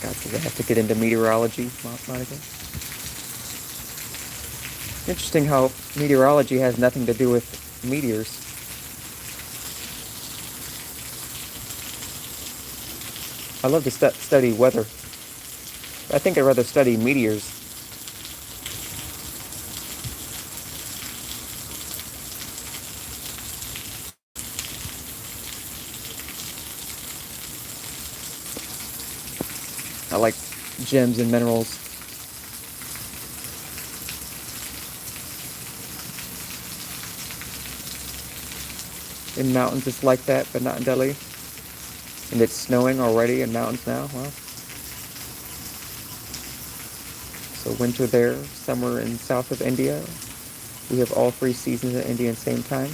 God, I have to get into meteorology, Monica. Interesting how meteorology has nothing to do with meteors. I love to study weather. I think I'd rather study meteors. I like gems and minerals. In mountains it's like that, but not in Delhi. And it's snowing already in mountains now. Wow. So winter there, summer in south of India. We have all 3 seasons in India at the same time.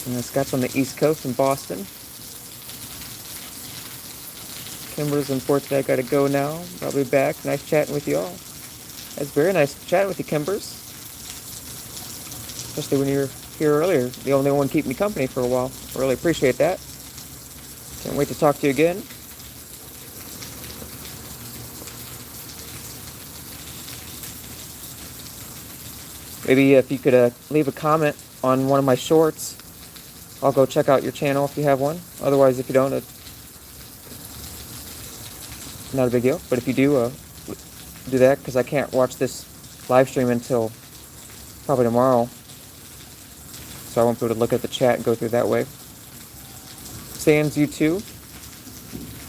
And Scott's on the East Coast in Boston. Kimber's unfortunately I gotta go now. Probably back. Nice chatting with you all. It's very nice chatting with you, Kimbers. Especially when you were here earlier. The only one keeping me company for a while. I really appreciate that. Can't wait to talk to you again. Maybe if you could leave a comment on one of my shorts, I'll go check out your channel if you have one. Otherwise, if you don't, it's not a big deal. But if you do, do that, because I can't watch this live stream until probably tomorrow. So I won't be able to look at the chat and go through that way. Sans, you too.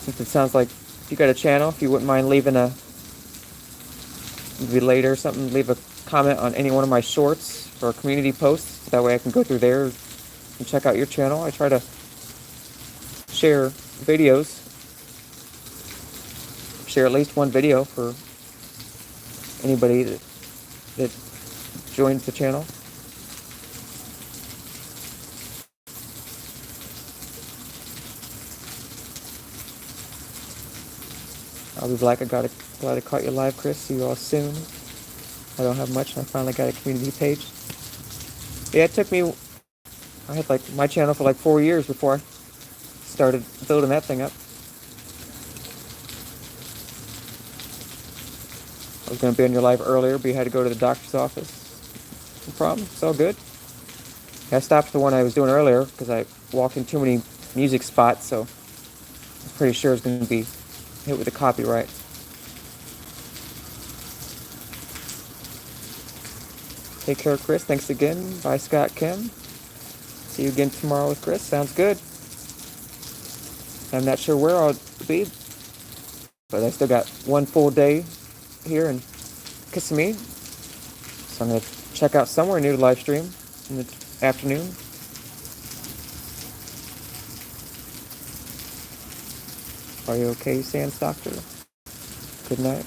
Since it sounds like you got a channel, if you wouldn't mind leaving maybe later or something, leave a comment on any one of my shorts or community posts. That way I can go through there and check out your channel. I try to share videos, share at least one video for anybody that joins the channel. I'll be glad I caught you live, Chris. See you all soon. I don't have much, and I finally got a community page. Yeah, it took me, I had like my channel for like 4 years before I started building that thing up. I was going to be on your live earlier, but you had to go to the doctor's office. No problem, it's all good. I stopped the one I was doing earlier because I walked in too many music spots, so I was pretty sure it was going to be hit with the copyright. Take care, Chris. Thanks again. Bye, Scott Kim. See you again tomorrow with Chris. Sounds good. I'm not sure where I'll be, but I still got one full day here in Kissimmee. So I'm going to check out somewhere new to live stream in the afternoon. Are you okay, Sans Doctor? Good night.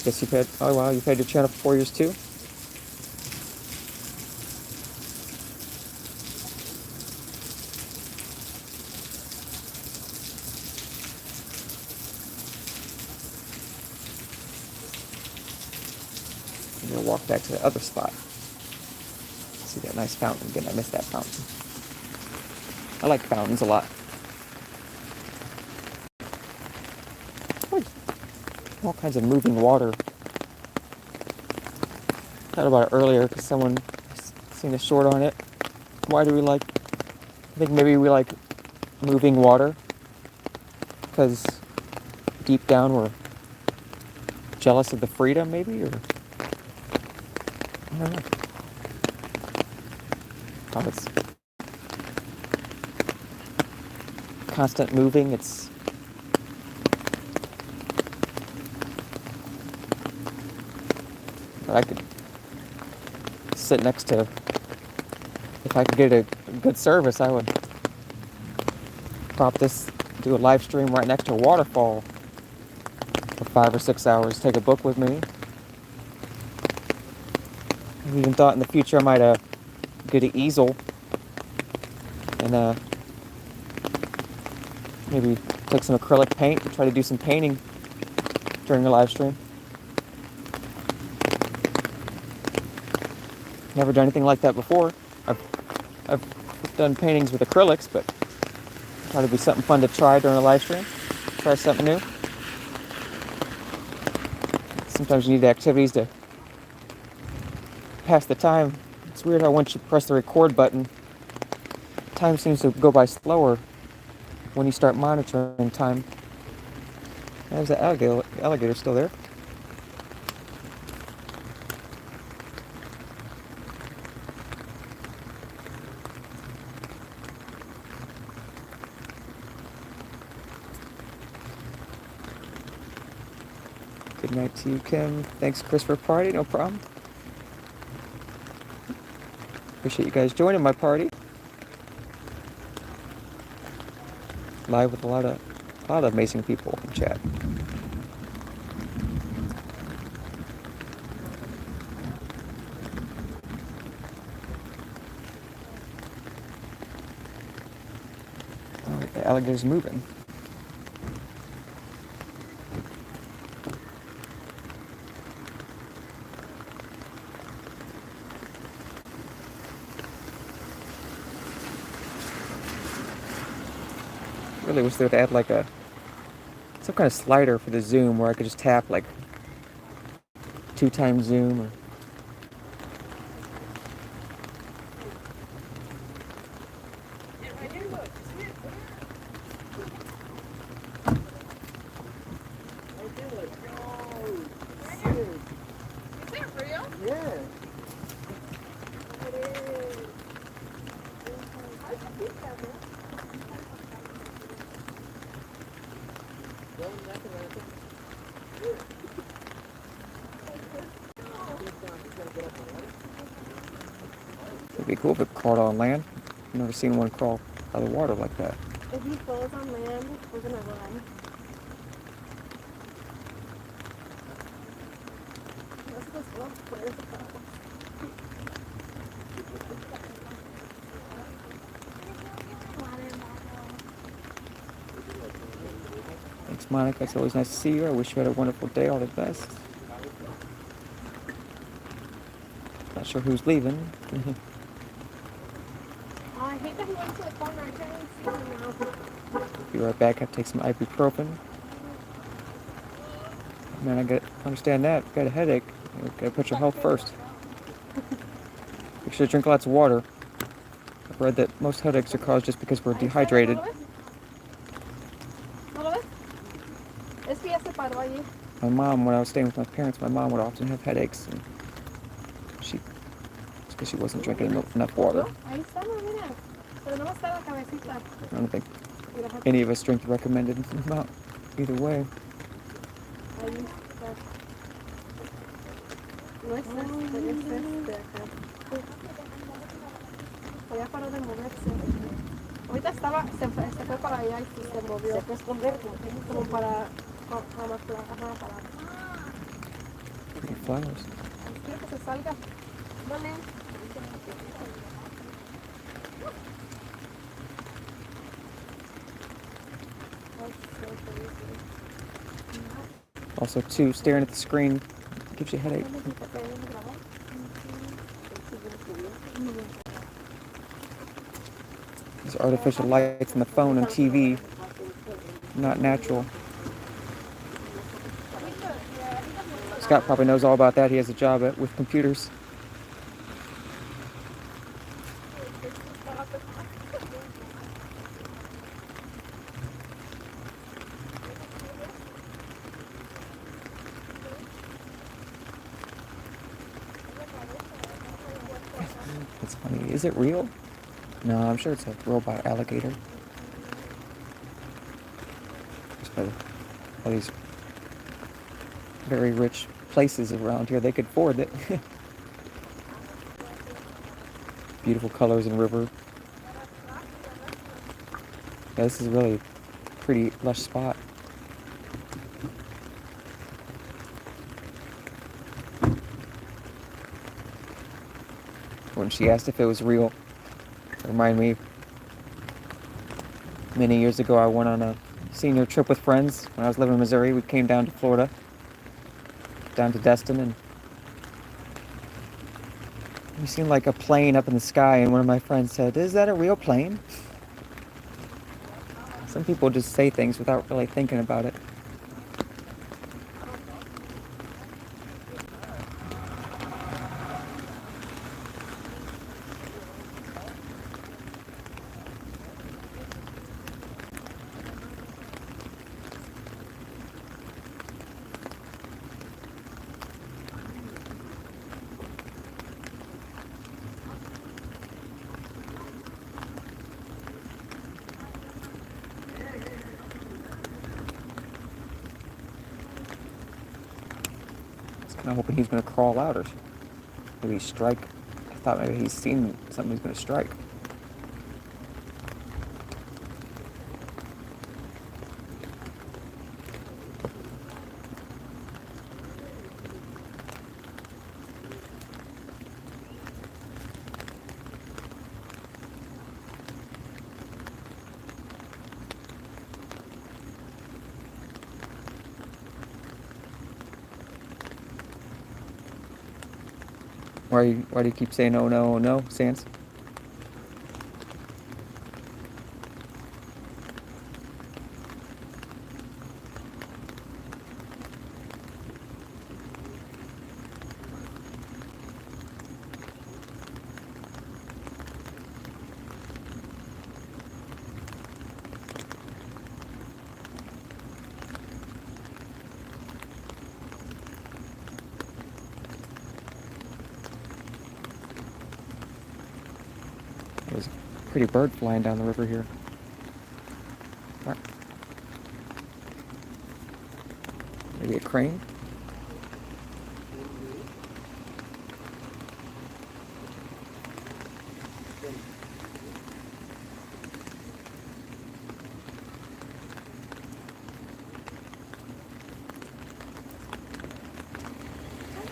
Guess you've had, oh wow, you've had your channel for 4 years too? I'm gonna walk back to the other spot. See that nice fountain again. I missed that fountain. I like fountains a lot. All kinds of moving water. Thought about it earlier because someone seen a short on it. Why do we like, I think maybe we like moving water because deep down we're jealous of the freedom, maybe, or I don't know. Oh, it's constant moving. It's I could sit next to, if I could get a good service, I would do a live stream right next to a waterfall for 5 or 6 hours, take a book with me. I even thought in the future I might get an easel and maybe take some acrylic paint and try to do some painting during the live stream. Never done anything like that before. I've done paintings with acrylics, but thought it'd be something fun to try during a live stream. Try something new. Sometimes you need activities to pass the time. It's weird how once you press the record button, time seems to go by slower when you start monitoring time. There's the alligator still there. Good night to you, Kim. Thanks, Chris, for party. No problem. Appreciate you guys joining my party. Live with a lot of amazing people in chat. All right, the alligator's moving. Really wish they would add like some kind of slider for the zoom where I could just tap like 2x zoom or It'd be cool if it crawled on land. I've never seen one crawl out of the water like that. If he falls on land, we're gonna run. Thanks, Monica. It's always nice to see you. I wish you had a wonderful day. All the best. Not sure who's leaving. I hate that he went to the corner. I can't even see him now. Be right back. I have to take some ibuprofen. Man, I gotta understand that. Got a headache. You gotta put your health first. Make sure to drink lots of water. I've read that most headaches are caused just because we're dehydrated. ¿No lo ves? Es que ya se paró allí. My mom, when I was staying with my parents, my mom would often have headaches, and it's because she wasn't drinking enough water. Ahí está, mira. Pero no está la cabecita. I don't think any of us drink the recommended amount either way. Ahí está. No es este acá. Ya paró de moverse. Ahorita se fue para allá y se movió. Se fue a esconder como para para. Pretty flowers. Quiero que se salga. Dale. Also, too, staring at the screen gives you a headache. These artificial lights on the phone and TV, not natural. Scott probably knows all about that. He has a job with computers. It's funny. Is it real? No, I'm sure it's a robot alligator. Just by all these very rich places around here, they could afford it. Beautiful colors and river. Yeah, this is really a pretty lush spot. When she asked if it was real, it reminded me, many years ago I went on a senior trip with friends. When I was living in Missouri, we came down to Florida, down to Destin, and we seen like a plane up in the sky, and one of my friends said, "Is that a real plane?" Some people just say things without really thinking about it. I'm hoping he's going to crawl out or maybe strike. I thought maybe he's seen something he's going to strike. Why do you keep saying, "Oh no, oh no," Sans? There's a pretty bird flying down the river here. Maybe a crane.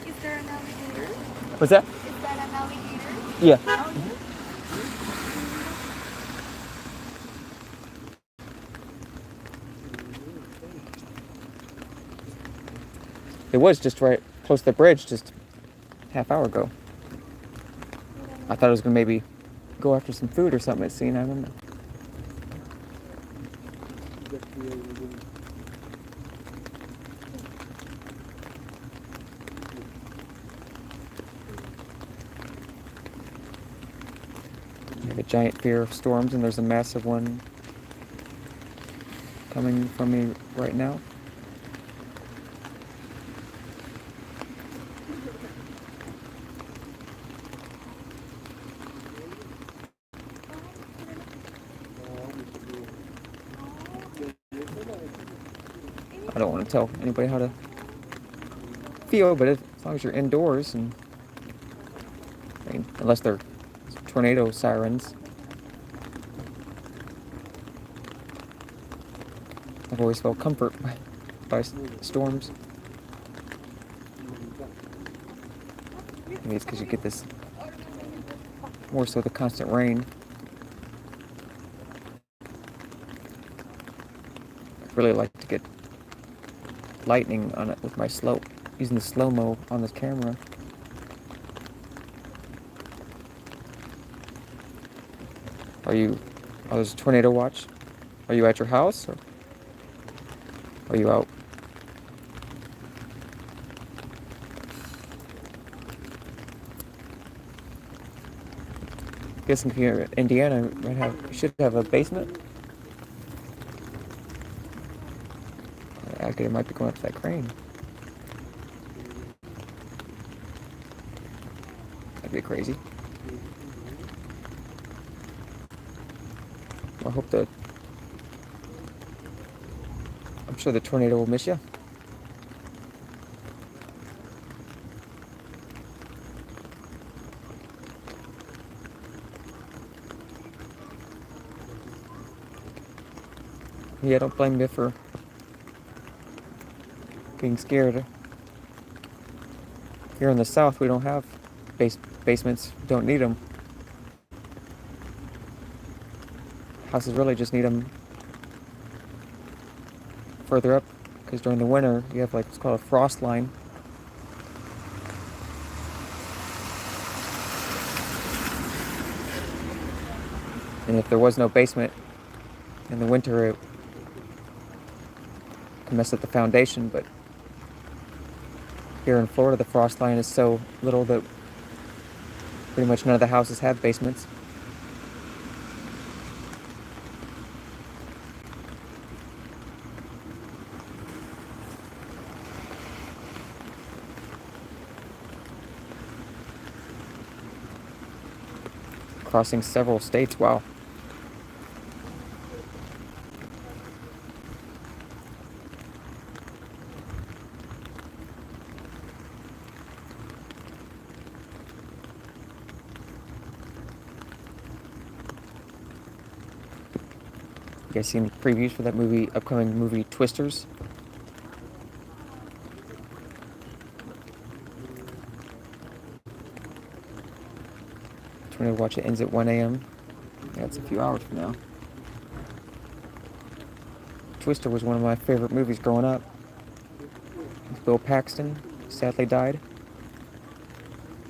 Is there an alligator? What's that? Is that an alligator? Yeah. Oh, yeah. It was just right close to the bridge just half hour ago. I thought it was gonna maybe go after some food or something. It seemed. I don't know. I have a giant fear of storms, and there's a massive one coming from me right now. I don't want to tell anybody how to feel, but as long as you're indoors, and I mean, unless they're tornado sirens. I've always felt comfort by storms. Maybe it's because you get this more so the constant rain. I'd really like to get lightning on it with my using the slow-mo on this camera. Oh, there's a tornado watch. Are you at your house, or are you out? Guessing here in Indiana, should have a basement. It might be going up to that crane. That'd be crazy. I hope I'm sure the tornado will miss you. Yeah, don't blame me for being scared. Here in the South, we don't have basements. Don't need them. Houses really just need them further up, because during the winter, you have what's called a frost line. And if there was no basement in the winter, it can mess up the foundation, but here in Florida, the frost line is so little that pretty much none of the houses have basements. Crossing several states, wow. You guys seen previews for that upcoming movie Twisters? Trying to watch it, ends at 1 a.m. Yeah, it's a few hours from now. Twister was one of my favorite movies growing up. Bill Paxton sadly died.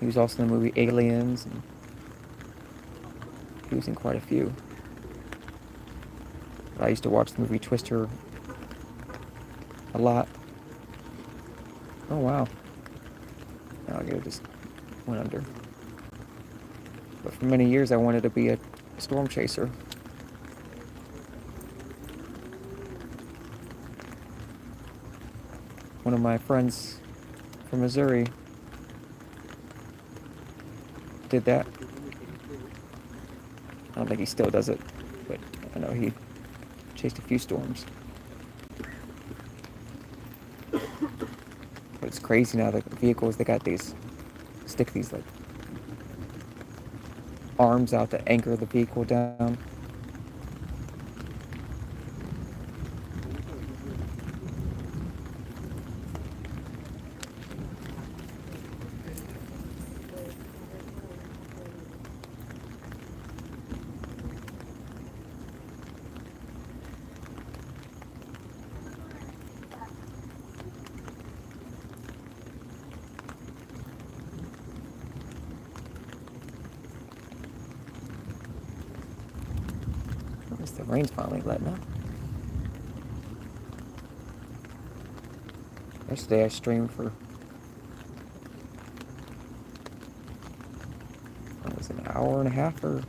He was also in the movie Aliens, and he was in quite a few. But I used to watch the movie Twister a lot. Oh wow. Alligator just went under. But for many years I wanted to be a storm chaser. One of my friends from Missouri did that. I don't think he still does it, but I know he chased a few storms. But it's crazy now, the vehicles, they got these, stick these like arms out to anchor the vehicle down. I guess the rain's finally letting up. Yesterday I streamed for, what was it, an hour and a half or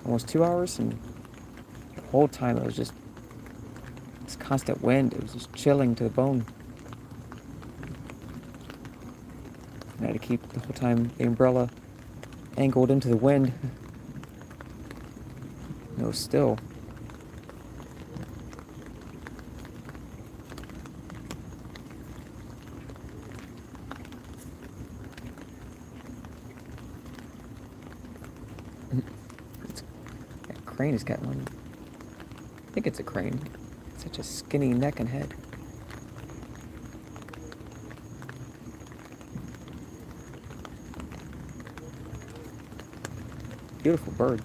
almost 2 hours, and the whole time it was just this constant wind. It was just chilling to the bone. And I had to keep the whole time the umbrella angled into the wind. It was still. That crane has got one. I think it's a crane. Such a skinny neck and head. Beautiful bird.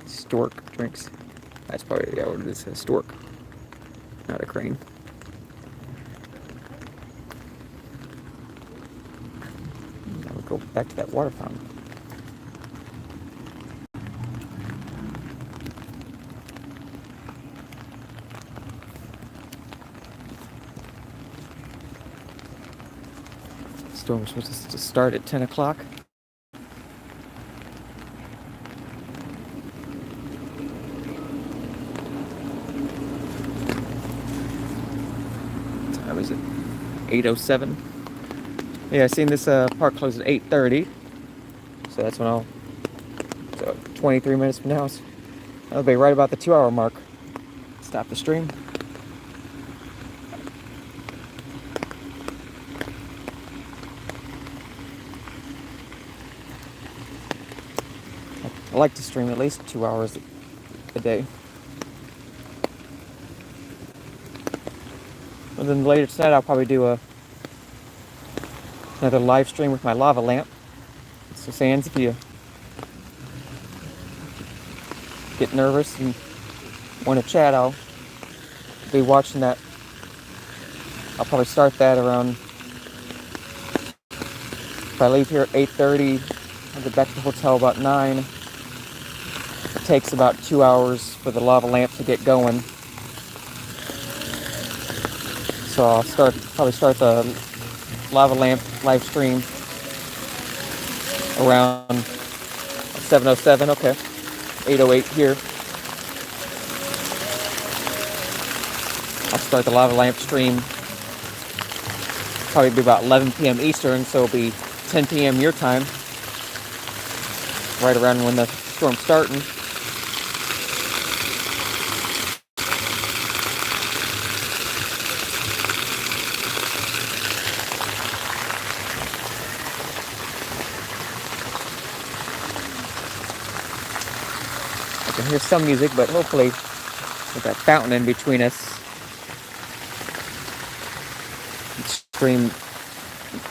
Stork drinks. That's probably, yeah, what it is, a stork, not a crane. Now we go back to that water fountain. Storm was supposed to start at 10 o'clock. Time is it? 8:07. Yeah, I seen this park close at 8:30. So that's when I'll. So 23 minutes from now, that'll be right about the 2-hour mark. Stop the stream. I like to stream at least 2 hours a day. And then later tonight I'll probably do another live stream with my lava lamp. So Sans, if you get nervous and want to chat, I'll be watching that. I'll probably start that around, if I leave here at 8:30, I'll get back to the hotel about 9. It takes about 2 hours for the lava lamp to get going. So I'll probably start the lava lamp live stream around 7:07. Okay, 8:08 here. I'll start the lava lamp stream probably be about 11 p.m. Eastern, so it'll be 10 p.m. your time, right around when the storm's starting. I can hear some music, but hopefully with that fountain in between us, stream,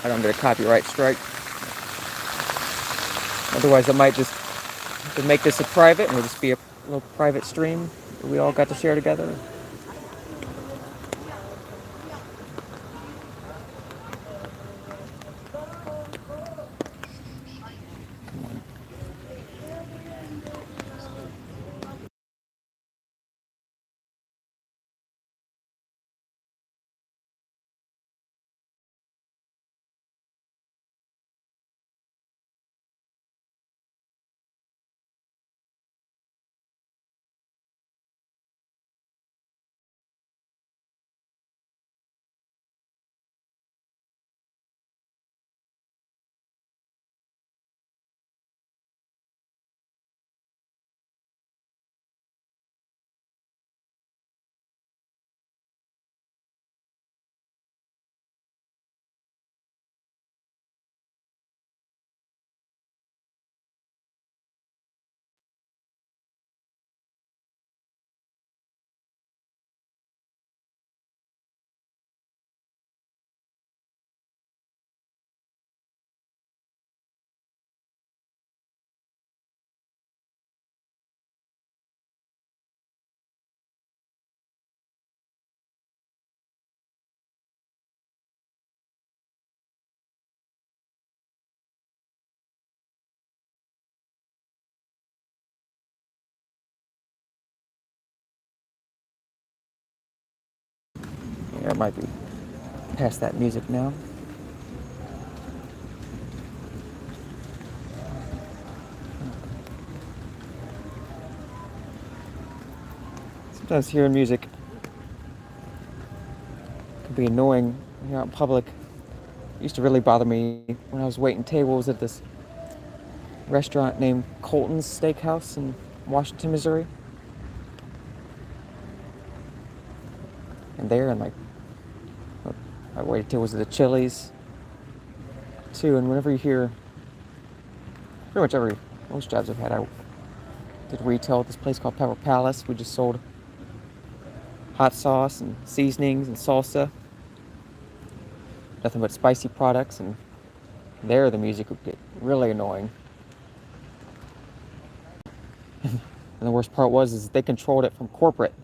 I don't get a copyright strike. Otherwise, I might just to make this a private, and it'll just be a little private stream that we all got to share together. Yeah, I might be past that music now. Sometimes hearing music can be annoying out in public. It used to really bother me when I was waiting tables at this restaurant named Colton's Steakhouse in Washington, Missouri. And there, and like, I waited tables at the Chili's too. And whenever you hear, pretty much most jobs I've had, I did retail at this place called Pepper Palace. We just sold hot sauce and seasonings and salsa. Nothing but spicy products, and there the music would get really annoying. And the worst part is they controlled it from corporate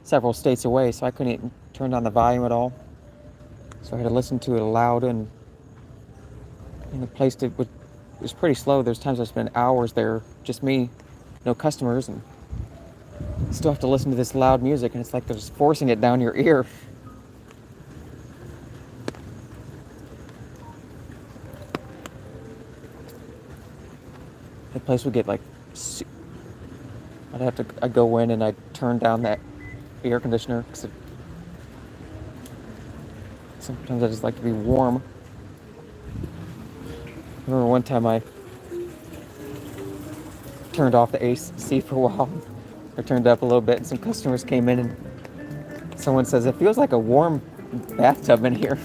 several states away, so I couldn't even turn down the volume at all. So I had to listen to it loud, and the place was pretty slow. There's times I spent hours there, just me, no customers, and still have to listen to this loud music, and it's like they're just forcing it down your ear. The place would get like, I'd go in and I'd turn down that air conditioner because sometimes I just like to be warm. I remember one time I turned off the AC for a while. I turned it up a little bit, and some customers came in, and someone says, "It feels like a warm bathtub in here."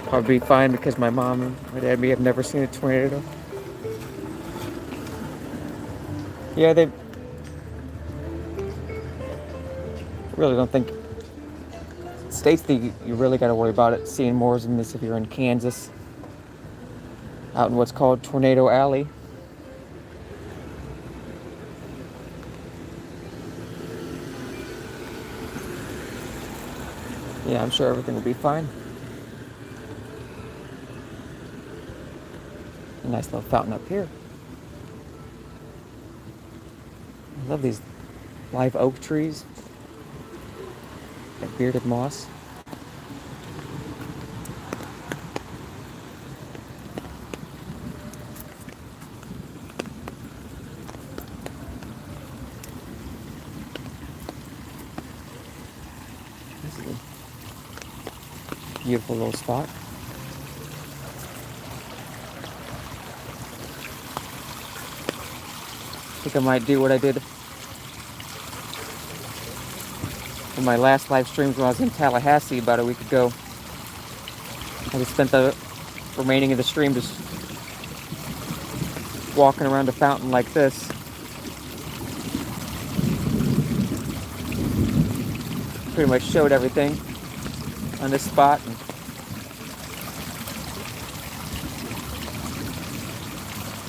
Probably be fine because my mom and my dad may have never seen a tornado. Yeah, they really don't think states that you really got to worry about it seeing more than this if you're in Kansas, out in what's called Tornado Alley. Yeah, I'm sure everything will be fine. A nice little fountain up here. I love these live oak trees. That bearded moss. Beautiful little spot. I think I might do what I did in my last live streams when I was in Tallahassee about a week ago. I just spent the remaining of the stream just walking around a fountain like this. Pretty much showed everything on this spot. And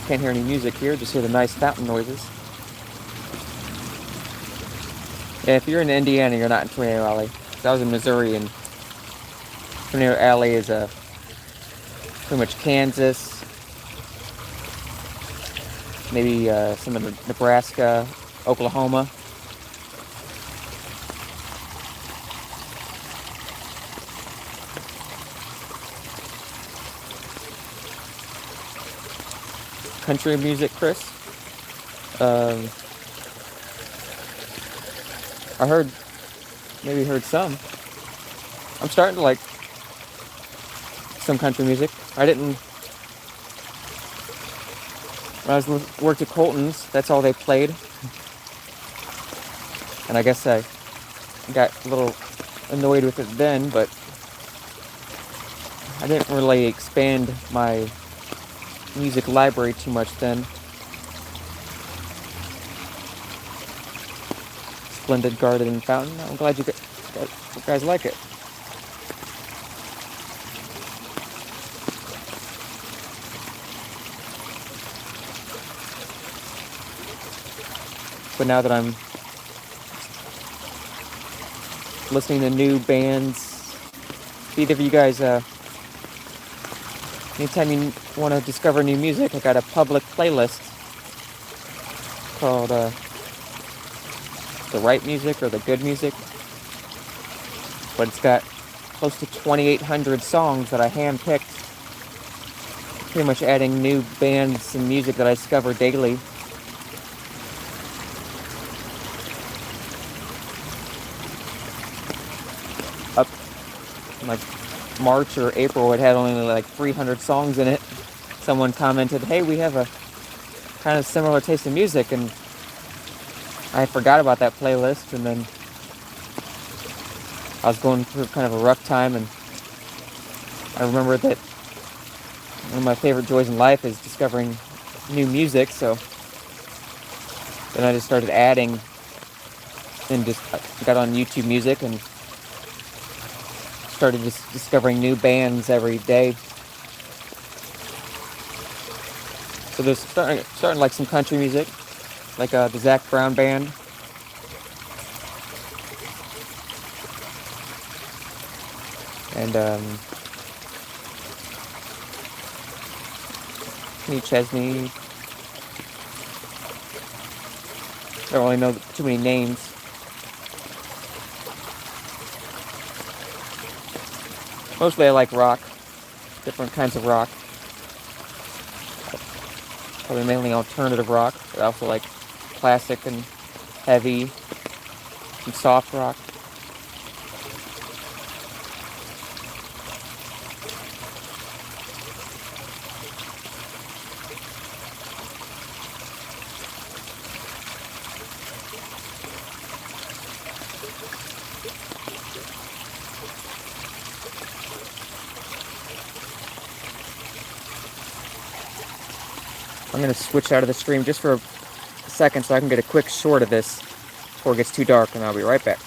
can't hear any music here, just hear the nice fountain noises. Yeah, if you're in Indiana, you're not in Tornado Alley. I was in Missouri, and Tornado Alley is pretty much Kansas, maybe some of the Nebraska, Oklahoma. Country music, Chris. I maybe heard some. I'm starting to like some country music. I didn't, when I worked at Colton's, that's all they played. And I guess I got a little annoyed with it then, but I didn't really expand my music library too much then. Splendid garden fountain. I'm glad you guys like it. But now that I'm listening to new bands, either of you guys, anytime you want to discover new music, I got a public playlist called The Right Music or The Good Music. But it's got close to 2,800 songs that I handpicked, pretty much adding new bands and music that I discover daily. Up like March or April, it had only like 300 songs in it. Someone commented, "Hey, we have a kind of similar taste in music," and I forgot about that playlist. And then I was going through kind of a rough time, and I remembered that one of my favorite joys in life is discovering new music. So then I just started adding, and just got on YouTube Music and started just discovering new bands every day. So there's starting like some country music, like the Zac Brown Band. And Kenny Chesney. I don't really know too many names. Mostly I like rock, different kinds of rock. Probably mainly alternative rock, but I also like classic and heavy and soft rock. I'm going to switch out of the stream just for a second so I can get a quick short of this before it gets too dark, and I'll be right back.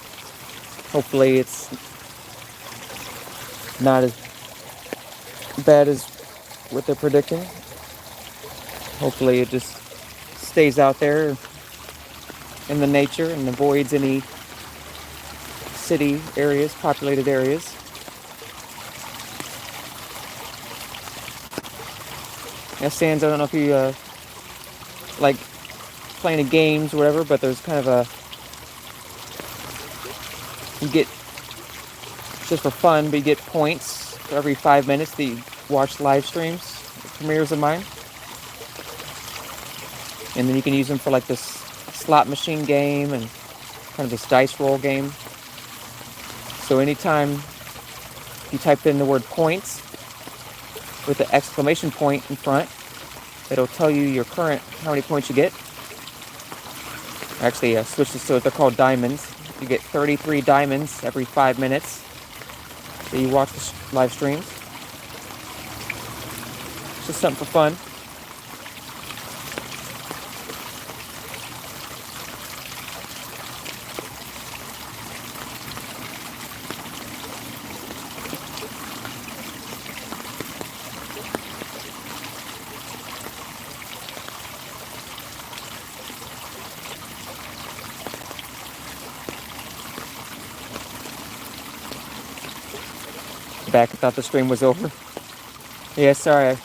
Hopefully it's not as bad as what they're predicting. Hopefully it just stays out there in the nature and avoids any city areas, populated areas. Yeah, Sans, I don't know if you like playing games or whatever, but there's kind of you get, just for fun, but you get points for every 5 minutes that you watch live streams, premieres of mine. And then you can use them for like this slot machine game and kind of this dice roll game. So anytime If you typed in the word points with the exclamation point in front, it'll tell you your current, how many points you get. Actually, switch this to what they're called diamonds. You get 33 diamonds every 5 minutes that you watch the live streams. It's just something for fun. Back, I thought the stream was over. Yeah, sorry.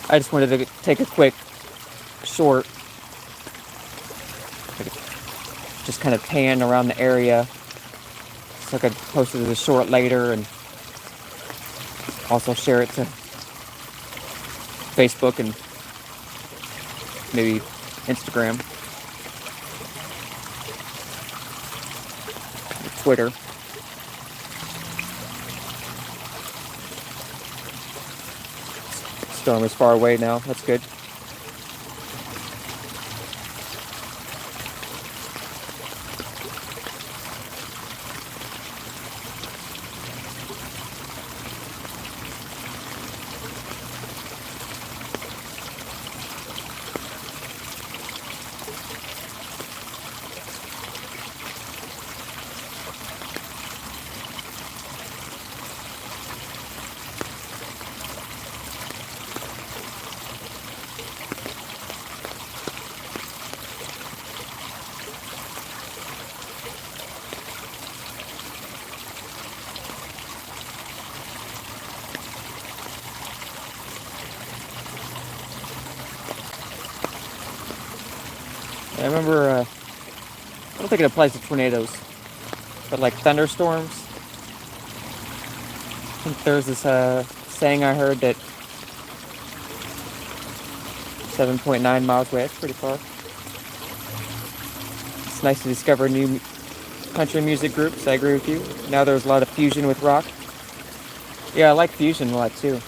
I just wanted to take a quick, short, just kind of pan around the area so I could post it as a short later and also share it to Facebook and maybe Instagram, Twitter. Storm is far away now. That's good. I remember, I don't think it applies to tornadoes, but like thunderstorms. I think there's this saying I heard that 7.9 miles away, that's pretty far. It's nice to discover new country music groups, I agree with you. Now there's a lot of fusion with rock. Yeah, I like fusion a lot too.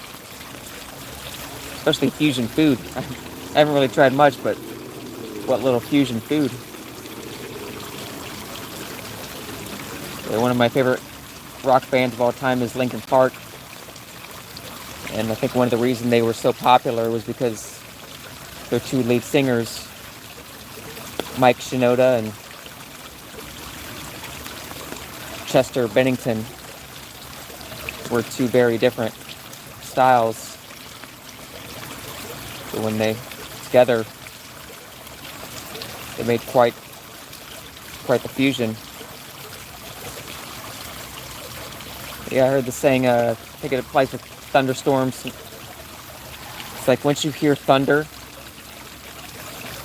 Especially fusion food. I haven't really tried much, but what little fusion food. Yeah, one of my favorite rock bands of all time is Linkin Park. And I think one of the reasons they were so popular was because their two lead singers, Mike Shinoda and Chester Bennington, were two very different styles. But when they together, they made quite the fusion. Yeah, I heard the saying, I think it applies to thunderstorms. It's like once you hear thunder,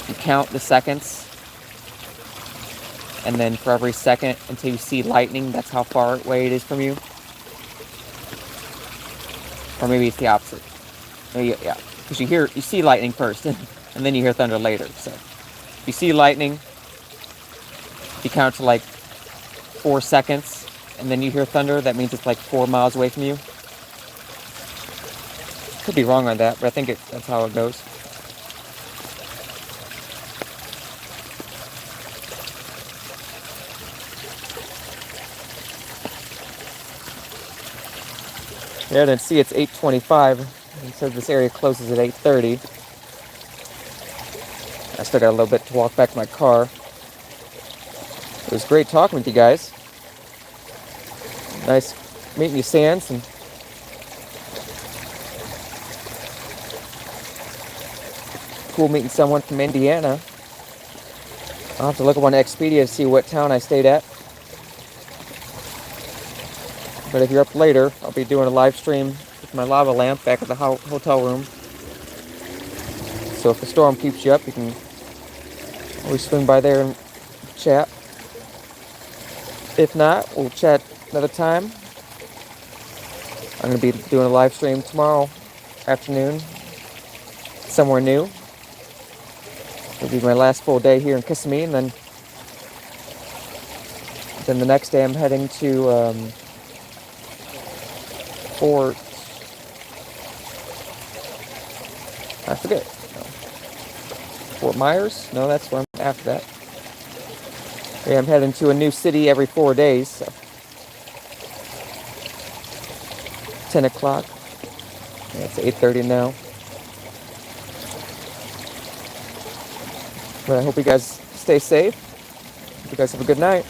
you count the seconds. And then for every second until you see lightning, that's how far away it is from you. Or maybe it's the opposite. Maybe, yeah, because you see lightning first, and then you hear thunder later. So if you see lightning, you count to like 4 seconds, and then you hear thunder. That means it's like 4 miles away from you. Could be wrong on that, but I think that's how it goes. Yeah, I didn't see it's 8:25. It says this area closes at 8:30. I still got a little bit to walk back to my car. It was great talking with you guys. Nice meeting you, Sans, and cool meeting someone from Indiana. I'll have to look up on Expedia to see what town I stayed at. But if you're up later, I'll be doing a live stream with my lava lamp back at the hotel room. So if the storm keeps you up, you can always swing by there and chat. If not, we'll chat another time. I'm going to be doing a live stream tomorrow afternoon, somewhere new. It'll be my last full day here in Kissimmee, and then the next day I'm heading to Fort, I forget. No. Fort Myers? No, that's where I'm after that. Yeah, I'm heading to a new city every 4 days. So 10 o'clock. Yeah, it's 8:30 now. But I hope you guys stay safe. Hope you guys have a good night.